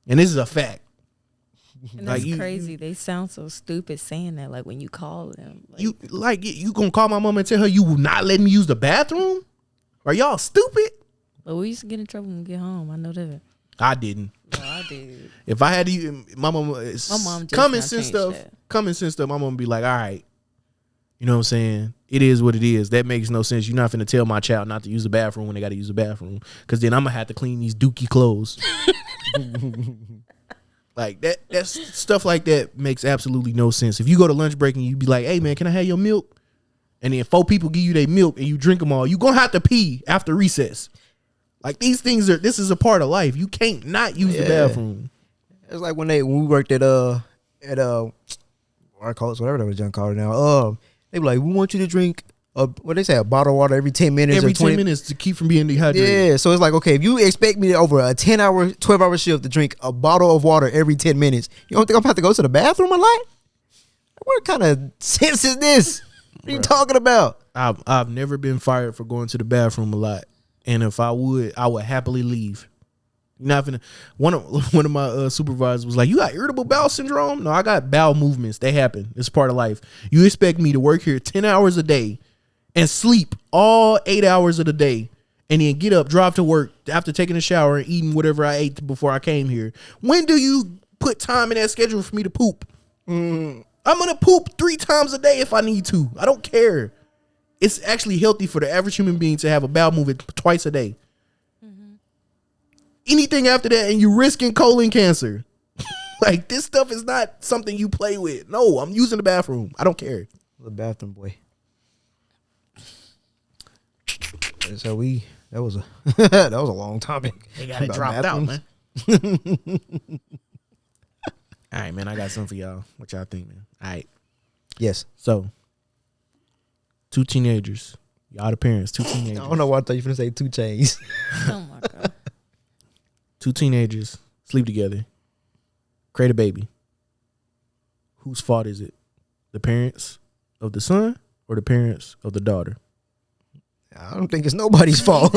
and this is a fact. And that's crazy. They sound so stupid saying that. Like when you call them, like, you gonna call my mama and tell her you will not let me use the bathroom? Are y'all stupid? But we used to get in trouble when we get home. I know that. I didn't. No, I did. If I had to, my mom just common now sense changed stuff. that. Common sense stuff. My mom be like, all right, you know what I'm saying? It is what it is. That makes no sense. You're not finna tell my child not to use the bathroom when they got to use the bathroom, because then I'm gonna have to clean these dookie clothes. Like that's stuff like that makes absolutely no sense. If you go to lunch break and you be like, hey man, can I have your milk? And then 4 people give you their milk and you drink them all, you gonna have to pee after recess. Like this is a part of life. You can't not use the bathroom. It's like when we worked at I call it whatever that was John called it now. They be like, we want you to drink what they say, a bottle of water every 10 minutes. Every or 20 10 minutes to keep from being dehydrated. Yeah, so it's like, okay, if you expect me over a 10-hour, 12-hour shift to drink a bottle of water every 10 minutes, you don't think I'm about to go to the bathroom a lot? What kind of sense is this? What are you talking about? I've never been fired for going to the bathroom a lot, and if I would happily leave. You're not gonna. One of my supervisors was like, "You got irritable bowel syndrome?" No, I got bowel movements. They happen. It's part of life. You expect me to work here 10 hours a day and sleep all 8 hours of the day, and then get up, drive to work after taking a shower and eating whatever I ate before I came here? When do you put time in that schedule for me to poop? I'm gonna poop 3 times a day if I need to. I don't care. It's actually healthy for the average human being to have a bowel movement twice a day. Anything after that and you're risking colon cancer. Like, this stuff is not something you play with. No, I'm using the bathroom. I don't care. The bathroom boy. So that was a long topic. They got it About dropped bathrooms. out, man. All right, man. I got something for y'all. What y'all think, man? All right. Yes. So, 2 teenagers. Y'all the parents. 2 teenagers. I don't know why I thought you were going to say 2 chains. Oh my god. 2 teenagers sleep together, create a baby. Whose fault is it? The parents of the son or the parents of the daughter? I don't think it's nobody's fault.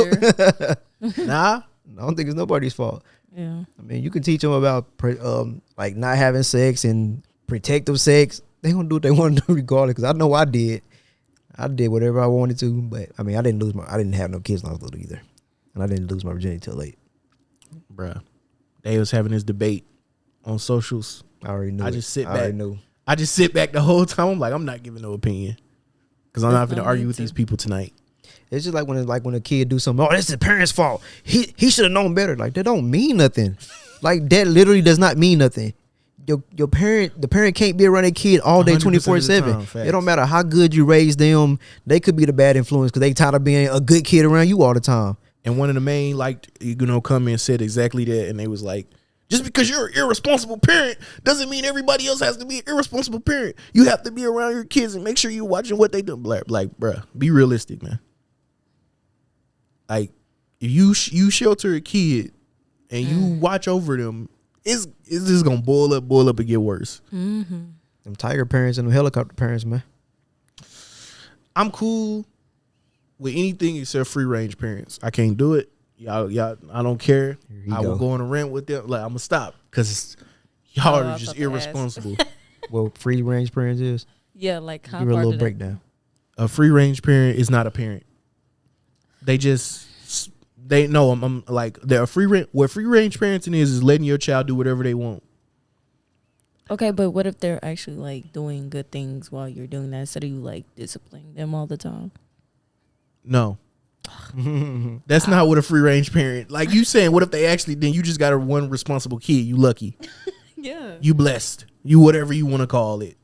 Nah. I don't think it's nobody's fault. Yeah. I mean, you can teach them about like not having sex and protective sex. They gonna do what they want to do regardless. Because I know I did. I did whatever I wanted to, but I mean, I didn't have no kids when I was little either, and I didn't lose my virginity till late. Bruh, they was having this debate on socials. I already knew. I just sit I already back. knew. I just sit back the whole time. I'm like, I'm not giving no opinion because I'm not going to argue with these people tonight. It's just like when a kid do something. Oh, that's the parents' fault. He should have known better. Like, that don't mean nothing. Like, that literally does not mean nothing. The parent can't be around a kid all day 24/7. It don't matter how good you raise them. They could be the bad influence because they tired of being a good kid around you all the time. And one of the main, come in said exactly that. And they was like, just because you're an irresponsible parent doesn't mean everybody else has to be an irresponsible parent. You have to be around your kids and make sure you're watching what they do. Like, bruh, be realistic, man. Like, if you shelter a kid and you watch over them, it's just going to boil up and get worse. Mm-hmm. Them tiger parents and them helicopter parents, man. I'm cool with anything except free range parents. I can't do it. Y'all, I don't care. I will go on a rant with them. Like, I'm gonna stop because y'all are just irresponsible. Well, free range parents is. Yeah, like how Give her a far little did breakdown. A free range parent is not a parent. I'm like, they're a free range. What free range parenting is letting your child do whatever they want. Okay, but what if they're actually like doing good things while you're doing that instead of you like disciplining them all the time? No. That's not what a free range parent. Like you saying, what if they actually, then you just got a one responsible kid. You lucky. Yeah. You blessed. You whatever you want to call it.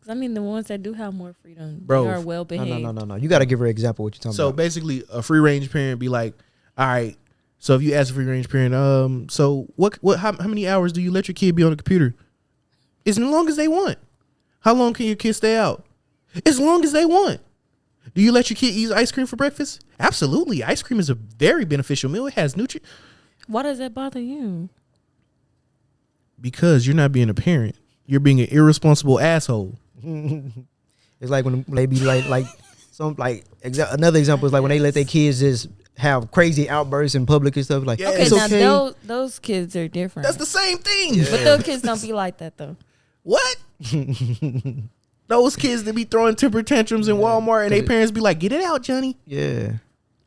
'Cause I mean, the ones that do have more freedom, Bro, they are well behaved. No. You got to give her an example of what you're talking So about. basically, a free range parent be like, all right. So if you ask a free range parent, so how many hours do you let your kid be on the computer? As long as they want. How long can your kid stay out? As long as they want. Do you let your kid eat ice cream for breakfast? Absolutely. Ice cream is a very beneficial meal. It has nutrients. Why does that bother you? Because you're not being a parent. You're being an irresponsible asshole. It's like when they be like some like another example is like when they let their kids just have crazy outbursts in public and stuff like Yeah, Okay, it's now okay. those kids are different. That's the same thing. But those kids don't be like that though. What? Those kids that be throwing temper tantrums in Walmart and their parents be like, get it out, Johnny. yeah,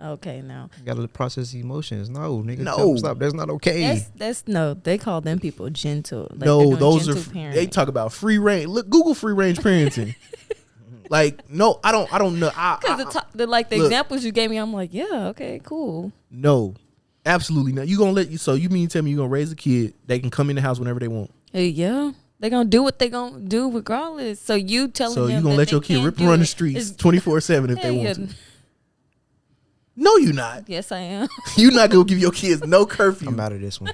Okay, now you gotta process emotions. No, nigga, No. tell them stop. That's not okay. that's no. They call them people gentle. Like, No, they're doing those are gentle parenting. they talk about free range. Look, Google free range parenting. Like, no, I don't know. Because the look. examples you gave me, I'm like, yeah, okay, cool. No, absolutely not. You gonna let you? So you mean to tell me you gonna raise a kid? They can come in the house whenever they want. Hey, yeah, they gonna do what they gonna do regardless. So you telling So them you gonna that let they your kid can't rip do and run the it streets is- 24/7 if they Yeah, want yeah. to? No, you not. Yes, I am. You not gonna give your kids no curfew. I'm out of this one.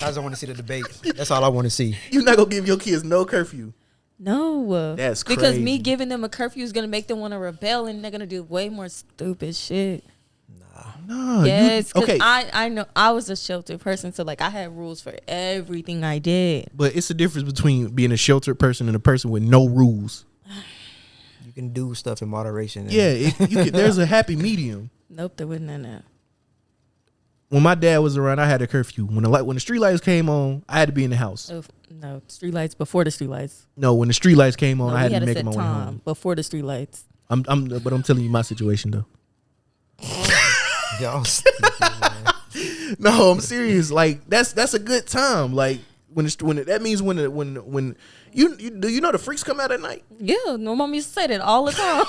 I just want to see the debate. That's all I want to see. You not gonna give your kids no curfew. No, That's because me crazy. giving them a curfew is gonna make them want to rebel, and they're gonna do way more stupid shit. No. Yes, 'cause Okay. I know I was a sheltered person, so like I had rules for everything I did. But it's a difference between being a sheltered person and a person with no rules. You can do stuff in moderation. Yeah, there's a happy medium. Nope, there wasn't none of that. When my dad was around, I had a curfew. When the street lights came on, I had to be in the house. Oh, no, street lights before the street lights. No, when the street lights came on, No, I had we to had a make set my way time home. before the street lights. But I'm telling you my situation though. Y'all stupid, man. No, I'm serious. Like that's a good time. Like when that means when you know the freaks come out at night. Yeah, no mom used to say that all the time.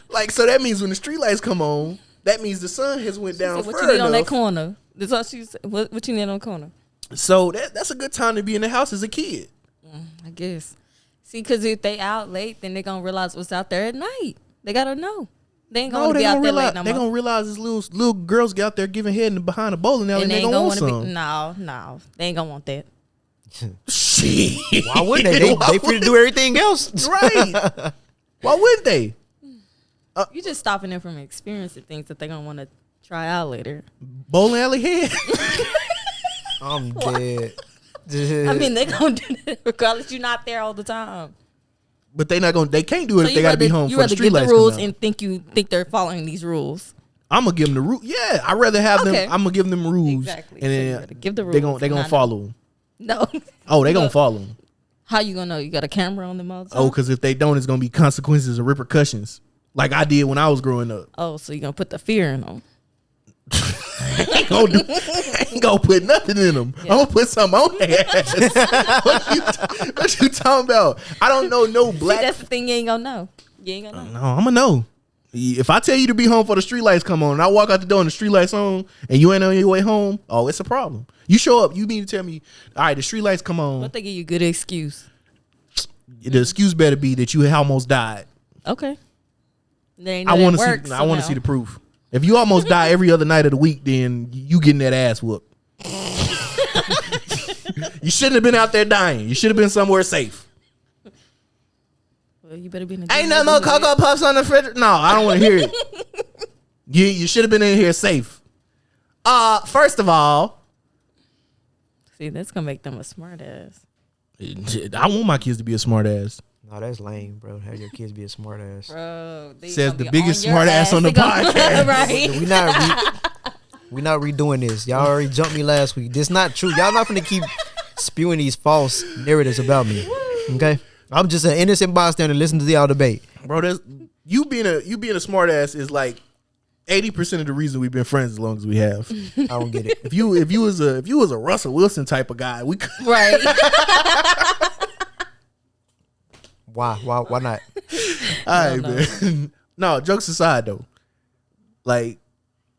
Like so that means when the street lights come on, that means the sun has went down Said, what further you need on that enough. corner? That's all she said. What you need on the corner? So that's a good time to be in the house as a kid. I guess. See, because if they out late, then they gonna realize what's out there at night. They gotta know. They ain't gonna No, be they out gonna there realize late no they more. gonna realize this little girls get out there giving head behind a bowling alley And and they they ain't gonna gonna want want to some. be. No, they ain't gonna want that. Shit. Why wouldn't they? They free to do everything else. Right. Why wouldn't they? You just stopping them from experiencing things that they gonna want to try out later. Bowling alley head. I'm dead. I mean, they gonna do that regardless. You're not there all the time. But they can't do it if you they gotta be rather- home You for the rather street give the lights rules come out. and think they're following these rules. I'm gonna give them the rule. Yeah, I'd rather have Okay. them. I'm gonna give them rules, Exactly. and So you then gotta give the they rules gonna and follow them. No. Oh, they gonna Look. follow them. How you gonna know? You got a camera on them all the time? Oh, because if they don't, it's gonna be consequences and repercussions, like I did when I was growing up. Oh, so you gonna put the fear in them? I ain't gonna put nothing in them. I'm gonna put something on their ass. what you talking about? I don't know no See, black. that's the thing. You ain't gonna know. You ain't gonna know. No, I'm gonna know. If I tell you to be home for the street lights come on, and I walk out the door and the street lights on, and you ain't on your way home, oh, it's a problem. You show up, you mean to tell me, all right, the street lights come on. But they give you a good excuse. The excuse better be that you almost died. Okay. They ain't I want want to see. I want to see the proof. If you almost die every other night of the week, then you getting that ass whooped. You shouldn't have been out there dying. You should have been somewhere safe. Well, you better be in a Ain't good nothing no neighborhood. Cocoa Puffs on the fridge. No, I don't want to hear it. You should have been in here safe. First of all, See, that's gonna make them a smart ass. I want my kids to be a smart ass. No, that's lame, bro. Have your kids be a smart ass. Bro, they Says gonna the be biggest on your smart ass on the They gonna- podcast. right? We not redoing this. Y'all already jumped me last week. This not true. Y'all not gonna keep spewing these false narratives about me. Okay? I'm just an innocent bystander listening to y'all debate. Bro, you being a smart ass is like 80% of the reason we've been friends as long as we have. I don't get it. If you was a Russell Wilson type of guy, we could. Right. Why not? All right, No. man. No, jokes aside though. Like,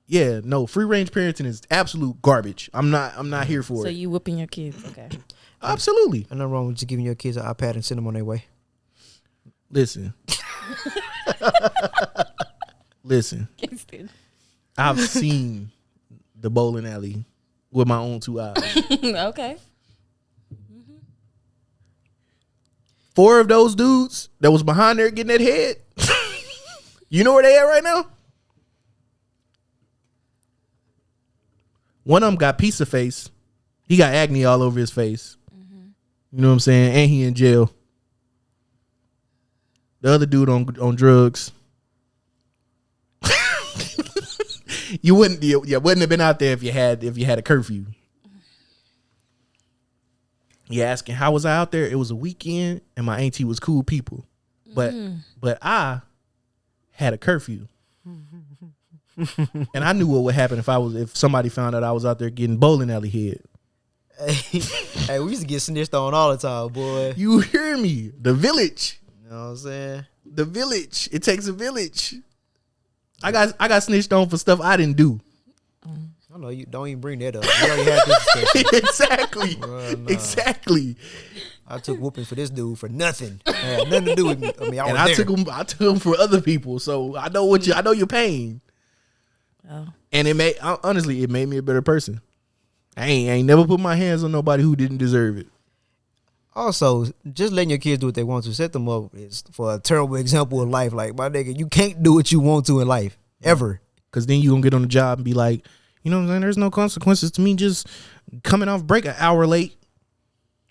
yeah, no, free range parenting is absolute garbage. I'm not here for So it. you whooping your kids? Okay. Absolutely. Ain't nothing wrong with just giving your kids an iPad and send them on their way. Listen. Listen. Kingston. I've seen the bowling alley with my own 2 eyes. Okay. 4 of those dudes that was behind there getting that head, you know where they at right now? One of them got pizza face. He got acne all over his face. You know what I'm saying? And he in jail. The other dude on drugs. You wouldn't have been out there if you had a curfew. You asking how was I out there? It was a weekend and my auntie was cool people. But I had a curfew. And I knew what would happen if somebody found out I was out there getting bowling alley head. Hey, we used to get snitched on all the time, boy. You hear me? The village. You know what I'm saying? The village. It takes a village. I got snitched on for stuff I didn't do. I know you don't even bring that up. You already had this discussion. Exactly. Well, nah. Exactly. I took whooping for this dude for nothing. It had nothing to do with me. I mean, I took him for other people, so I know I know your pain. Oh. And it made me a better person. I ain't never put my hands on nobody who didn't deserve it. Also, just letting your kids do what they want to, set them up is for a terrible example of life. Like, my nigga, you can't do what you want to in life, ever. Because then you going to get on the job and be like, you know what I'm saying? There's no consequences to me just coming off break an hour late.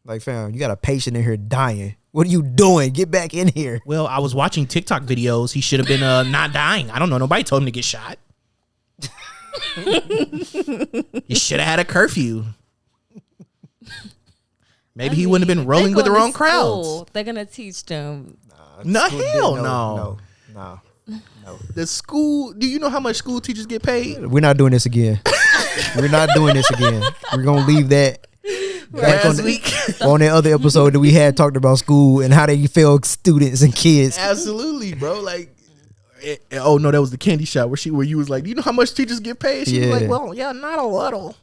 Like, fam, you got a patient in here dying. What are you doing? Get back in here. Well, I was watching TikTok videos. He should have been not dying. I don't know. Nobody told him to get shot. You should have had a curfew. Maybe he wouldn't have been rolling with the wrong crowds. They're going to teach them. No, School- hell No. The school, do you know how much school teachers get paid? We're not doing this again. We're not doing this again. We're going to leave that back Last week. on that other episode that we had talked about school and how they fail students and kids. Absolutely, bro. Like, oh no, that was the candy shop where you was like, do you know how much teachers get paid? She was Yeah. like, well, yeah, not a little,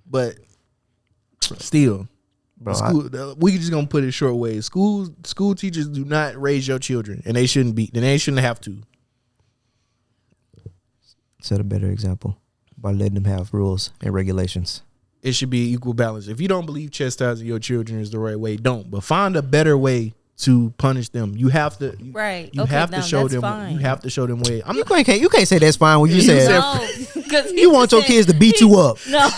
but still, Bro, we just gonna put it short ways. School teachers do not raise your children, and they shouldn't be. And they shouldn't have to. set a better example by letting them have rules and regulations. It should be equal balance. If you don't believe chastising your children is the right way, don't. But find a better way to punish them. You have to. Right. You Okay, have to now show that's them. fine. You have to show them way. You can't say that's fine when you said No, because you want your kids to beat you up. No.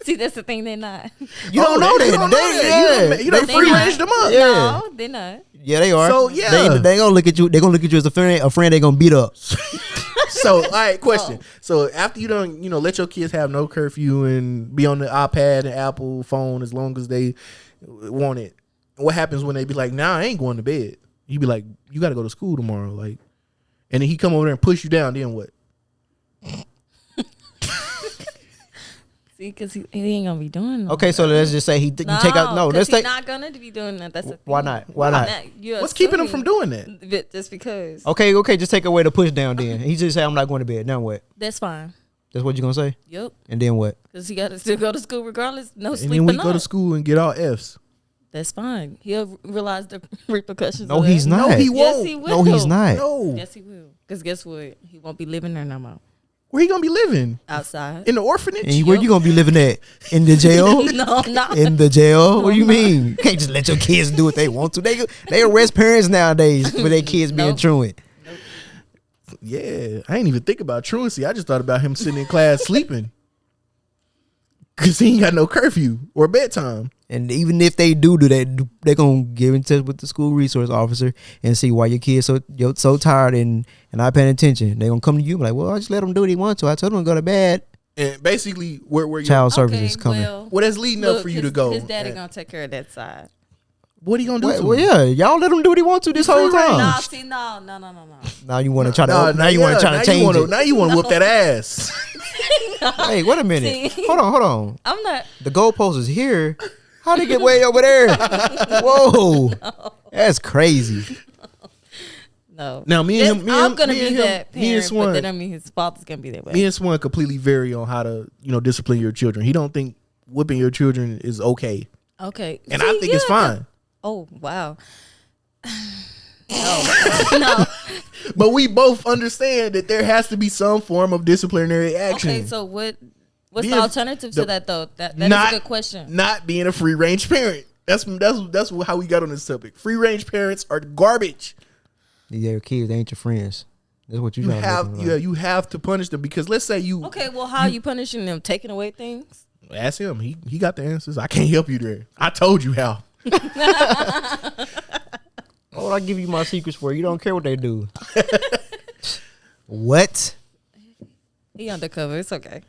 See, that's the thing. They're not. You don't know that. You done They free not. range them up. Yeah. No, they're not. Yeah, they are. So, yeah. they gonna look at you. They gonna look at you as a friend. They gonna beat up. So, all right, question. So after you don't, let your kids have no curfew and be on the iPad and Apple phone as long as they want it, what happens when they be like, nah, I ain't going to bed? You be like, you got to go to school tomorrow. Like, and then he come over there and push you down. Then what? See, because he ain't gonna be doing that. Okay, so let's just say you take out. No, let's he's take. not gonna be doing that. That's the Why thing. not? Why not? You're What's keeping him assuming from doing that? that just because. Okay, just take away the push down. Then he just say, I'm not going to bed. Now what? That's fine. That's what you gonna say. Yep. And then what? Because he got to still go to school regardless. No And sleep then or we not. go to school and get all F's. That's fine. He'll realize the repercussions. No, of he's that. not. No, he Yes, won't. he will. No, he's not. No. Yes, he will. Because guess what? He won't be living there no more. Where he gonna be living? Outside. In the orphanage? And where you gonna be living at? In the jail? No, no. In the jail? What do you No. mean? You can't just let your kids do what they want to. They arrest parents nowadays for their kids being Nope. truant. Yeah, I ain't even think about truancy. I just thought about him sitting in class sleeping. Because he ain't got no curfew or bedtime. And even if they do that, they're gonna get in touch with the school resource officer and see why your kid's so tired and not paying attention. They're gonna come to you and be like, well, I just let them do what they want to. I told them to go to bed. And basically, where Child you services coming. Well, what is leading up for you to go? His daddy gonna take care of that side. What are you gonna do? to Well, him? yeah, y'all let them do what they want to this whole free range. time. No, see, no. Now you want to try to. Nah, now you want to try to change it. Now you want to whoop that ass. Hey, wait a minute. See? Hold on. I'm not. The goalpost is here. How they get way over there? Whoa, that's crazy. No. Now me and him, I'm gonna be him, that me and parent, but Swan, that don't mean his father's gonna be that way. me and Swan completely vary on how to discipline your children. He don't think whipping your children is okay, Okay. and See, I think it's yeah. fine. Oh wow. No. But we both understand that there has to be some form of disciplinary action. Okay, so what's Being- the alternative to that though? That is Not- a good question. Not being a free range parent. That's how we got on this topic. Free range parents are garbage. These are your kids, they ain't your friends. That's what You you have to punish them because let's say you Okay, well, how are you punishing them? Taking away things? ask him. He got the answers. I can't help you there. I told you how. Why would I give you my secrets for? You don't care what they do. What? He undercover. It's okay.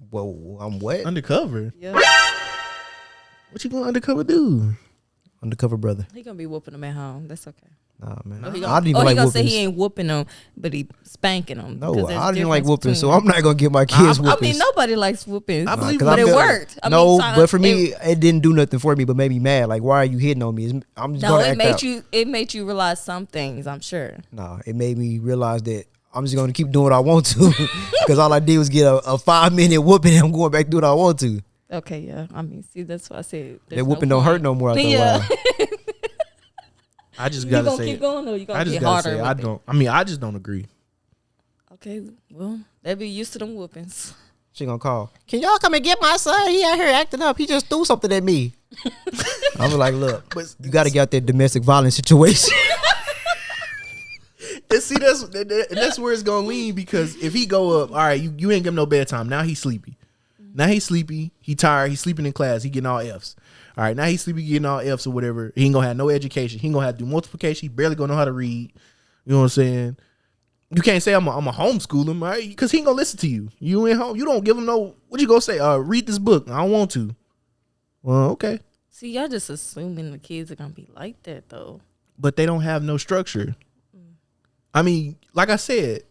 Whoa, I'm what? Undercover. Yeah, What you gonna undercover do? Undercover brother. he gonna be whooping them at home. That's okay. Nah, man. Or he I gonna, didn't or even he like gonna say whoopings. he ain't whooping them, but he spanking them. No, I didn't like whooping, so I'm not gonna get my kids I whoopings. mean, nobody likes whoopings, I believe but it. it worked. I No, mean, but for me, it didn't do nothing for me, but made me mad. Like, why are you hitting on me? I'm just no, gonna it act made out. you. It made you realize some things. I'm sure. Nah, it made me realize that I'm just gonna keep doing what I want to, because all I did was get a 5-minute whooping, and I'm going back to do what I want to. Okay, yeah. I mean, see, that's why I said That whooping don't hurt no more after a Yeah. while. I just You gotta gonna say keep it. going, or you I gonna just get gotta harder? say with I it? don't. I mean, I just don't agree. Okay, well, they be used to them whoopings. She gonna call. Can y'all come and get my son? He out here acting up. He just threw something at me. I'm like, look, But you got to get out that domestic violence situation. and see, that's where it's gonna lean because if he go up, all right, you ain't give him no bedtime. Now he's sleepy. Now he's sleepy. He tired. He's sleeping in class. He getting all F's. All right, now he's sleepy, getting all F's or whatever. He ain't gonna have no education. He ain't gonna have to do multiplication. He barely gonna know how to read. You know what I'm saying? You can't say I'm a homeschool him, right? Because he ain't gonna listen to you. You ain't home. You don't give him no. What you gonna say? Read this book. I don't want to. Well, okay, See, y'all just assuming the kids are gonna be like that, though. but they don't have no structure. I mean, like I said,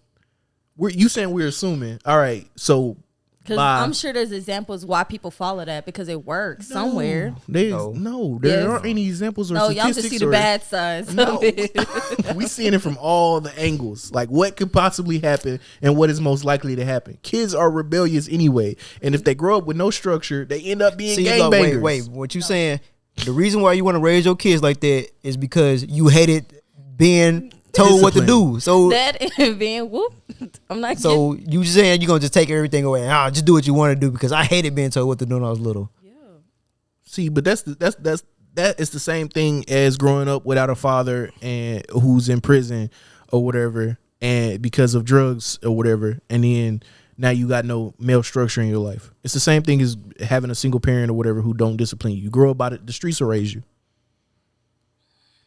you saying we're assuming. All right, so Because Bye. I'm sure there's examples why people follow that because it works somewhere. There Yes. aren't any examples or No, y'all statistics. just see the or- bad sides No. of it. We seeing it from all the angles. Like what could possibly happen and what is most likely to happen. Kids are rebellious anyway, and if they grow up with no structure, they end up being gangbangers. wait. What you saying? The reason why you want to raise your kids like that is because you hated being told what to do. So That and being whooped. I'm not so you saying you're gonna just take everything away? Just do what you want to do because I hated being told what to do when I was little. See, but that is the same thing as growing up without a father and who's in prison or whatever, and because of drugs or whatever, and then now you got no male structure in your life. It's the same thing as having a single parent or whatever who don't discipline you. You grow up by the streets will raise you.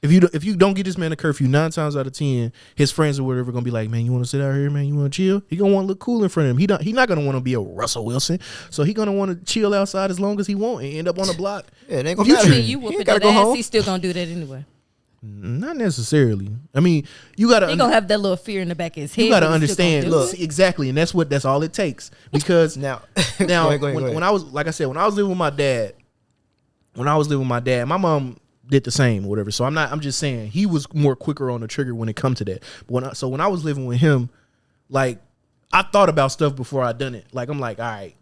If you don't get this man a curfew, 9 times out of 10, his friends or whatever gonna be like, man, you want to sit out here, man? You want to chill? He gonna want to look cool in front of him. He not gonna want to be a Russell Wilson, so he gonna want to chill outside as long as he want and end up on the block. Yeah, it ain't gonna Future. matter. you He whooping ain't gotta that go ass, home. he's still gonna do that anyway. Not necessarily. I mean, you gotta He gonna have that little fear in the back of his head. you gotta but he's still gonna understand. do Look, it. exactly, and that's all it takes. Because Now, now go ahead. when I was like I said, when I was living with my dad, my mom did the same, whatever. So I'm just saying he was more quicker on the trigger when it come to that. But when I was living with him, like I thought about stuff before I done it. Like I'm like, all right.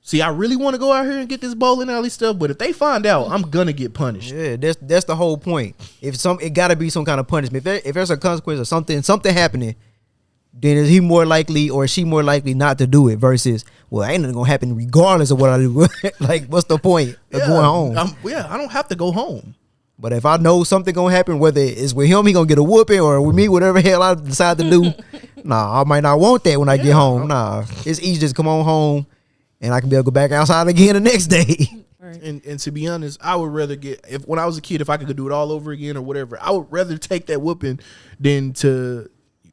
See, I really want to go out here and get this bowling alley stuff, but if they find out, I'm gonna get punished. yeah, that's the whole point. It gotta be some kind of punishment. If there's a consequence or something happening, then is he more likely or is she more likely not to do it versus, well, ain't nothing gonna happen regardless of what I do. Like, what's the point of going home? I don't have to go home. But if I know something gonna happen, whether it's with him, he gonna get a whooping, or with me, whatever hell I decide to do, nah, I might not want that when I get home. Nah, it's easy to just come on home, and I can be able to go back outside again the next day. Right. And to be honest, I would rather when I was a kid, if I could do it all over again or whatever, I would rather take that whooping than to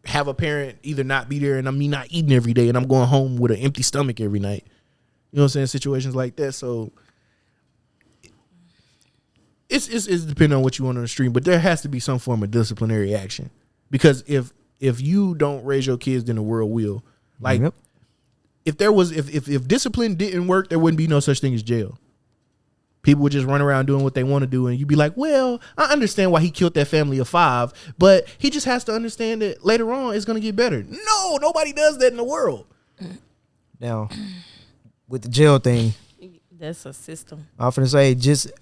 have a parent either not be there and I'm me not eating every day and I'm going home with an empty stomach every night. You know what I'm saying? Situations like that. So it's depending on what you want on the stream, but there has to be some form of disciplinary action. Because if you don't raise your kids, then the world will. Like Yep. if discipline didn't work, there wouldn't be no such thing as jail. People would just run around doing what they want to do, and you'd be like, well, I understand why he killed that family of 5, but he just has to understand that later on it's going to get better. No, nobody does that in the world. Now, with the jail thing, That's a system. I'm finna say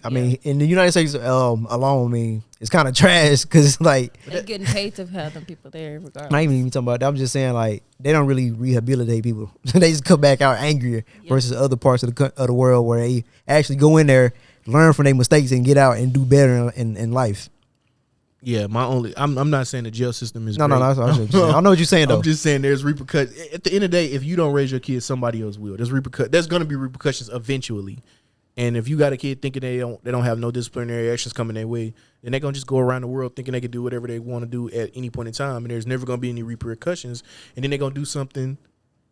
I mean, in the United States alone, I mean, it's kind of trash because it's like They're getting paid to have them people there regardless. not even talking about that. I'm just saying like they don't really rehabilitate people. They just come back out angrier versus other parts of the world where they actually go in there, learn from their mistakes, and get out and do better in life. Yeah, I'm not saying the jail system is No, great. that's what I'm saying. I know what you're saying though. I'm just saying there's repercussions. At the end of the day, if you don't raise your kids, somebody else will. There's going to be repercussions eventually. And if you got a kid thinking they don't have no disciplinary actions coming their way, then they're going to just go around the world thinking they can do whatever they want to do at any point in time. And there's never going to be any repercussions. And then they're going to do something,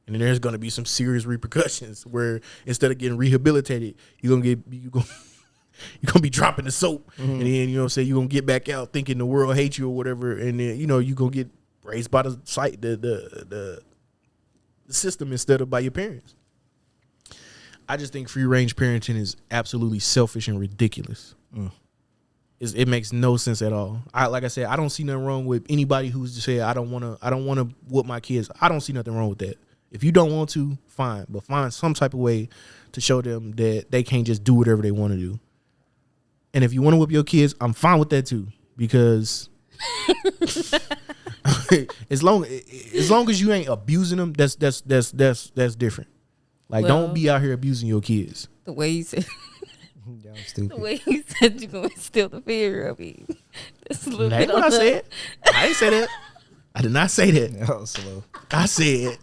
and then there's going to be some serious repercussions where instead of getting rehabilitated, you're going to be dropping the soap. And then, you know what I'm saying, you're going to get back out thinking the world hates you or whatever. And then, you know, you're going to get raised by the site, the system instead of by your parents. I just think free range parenting is absolutely selfish and ridiculous. It makes no sense at all. Like I said, I don't see nothing wrong with anybody who's just say I don't want to whoop my kids. I don't see nothing wrong with that. If you don't want to, fine, but find some type of way to show them that they can't just do whatever they want to do. And if you want to whip your kids, I'm fine with that too, because as long as you ain't abusing them, that's different. Like, don't be out here abusing your kids. The way you said, Yeah, I'm stupid. the way you said you're gonna instill the fear of me. That's a little That ain't bit what I on the- said. I ain't say that. I did not say that. That was slow. I said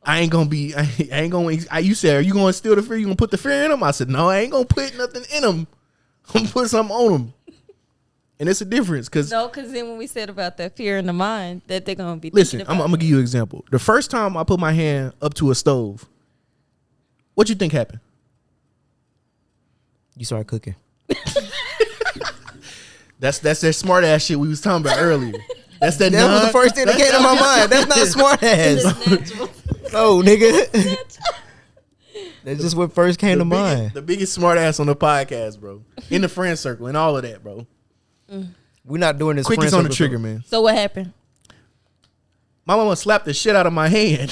I ain't gonna be. I ain't gonna. You said, are you gonna instill the fear? You gonna put the fear in them? I said, no, I ain't gonna put nothing in them. I'm gonna put something on them. And it's a difference because No, because then when we said about that fear in the mind, that they're gonna be listen, thinking I'm about gonna give you an example. The first time I put my hand up to a stove, what you think happened? You started cooking. That's that smart ass shit we was talking about earlier. That's that. That was the first thing that came to my mind. That's not smart ass. natural. No, nigga. That's just what first came to mind. The biggest smart ass on the podcast, bro. In the friend circle and all of that, bro. We're not doing this. Quickest friend on the circle trigger, man. So what happened? My mama slapped the shit out of my hand.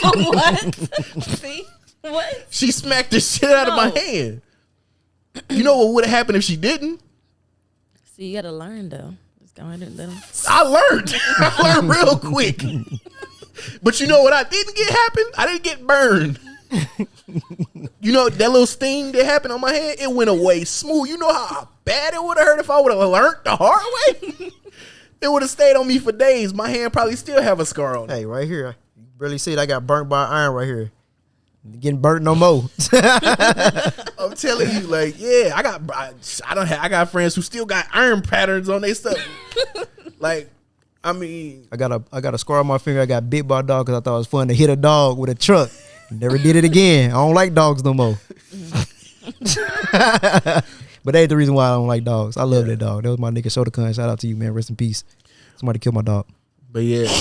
What? See? What? She smacked the shit out of my No. hand. You know what would have happened if she didn't? See, you gotta learn though. Just go ahead and let them. I learned. I learned real quick. But you know what I didn't get happen? I didn't get burned. You know that little sting that happened on my hand? It went away smooth. You know how bad it would have hurt if I would have learned the hard way? It would have stayed on me for days. My hand probably still have a scar on it. Hey, right here. You barely see it. I got burnt by iron right here. Getting burnt no more. I'm telling you, like, yeah, I got friends who still got iron patterns on their stuff. Like, I mean, I got a scar on my finger. I got bit by a dog because I thought it was fun to hit a dog with a truck. Never did it again. I don't like dogs no more. But that ain't the reason why I don't like dogs. I love that dog. That was my nigga Shotokan. Shout out to you, man. Rest in peace. Somebody killed my dog. but yeah,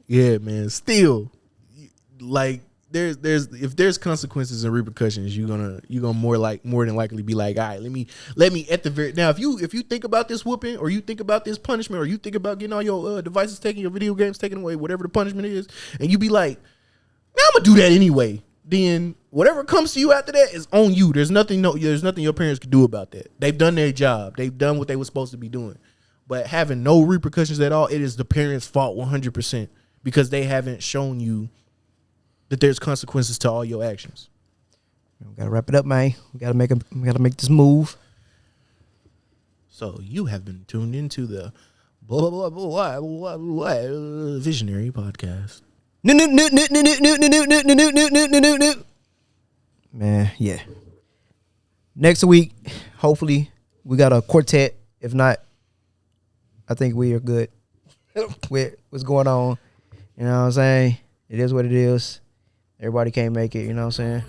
yeah, man. Still, like, there's if there's consequences and repercussions, you're gonna more than likely be like, all right, let me at the very now. If you think about this whooping, or you think about this punishment, or you think about getting all your devices taken, your video games taken away, whatever the punishment is, and you be like, man, I'm gonna do that anyway. Then whatever comes to you after that is on you. There's nothing your parents can do about that. They've done their job. They've done what they were supposed to be doing. But having no repercussions at all, it is the parents' fault 100% because they haven't shown you that there's consequences to all your actions. We gotta wrap it up, man. We gotta make this move. So you have been tuned into the Visionary Podcast. Man, yeah. Next week, hopefully, we got a quartet. If not, I think we are good with what's going on. You know what I'm saying? It is what it is. Everybody can't make it, you know what I'm saying?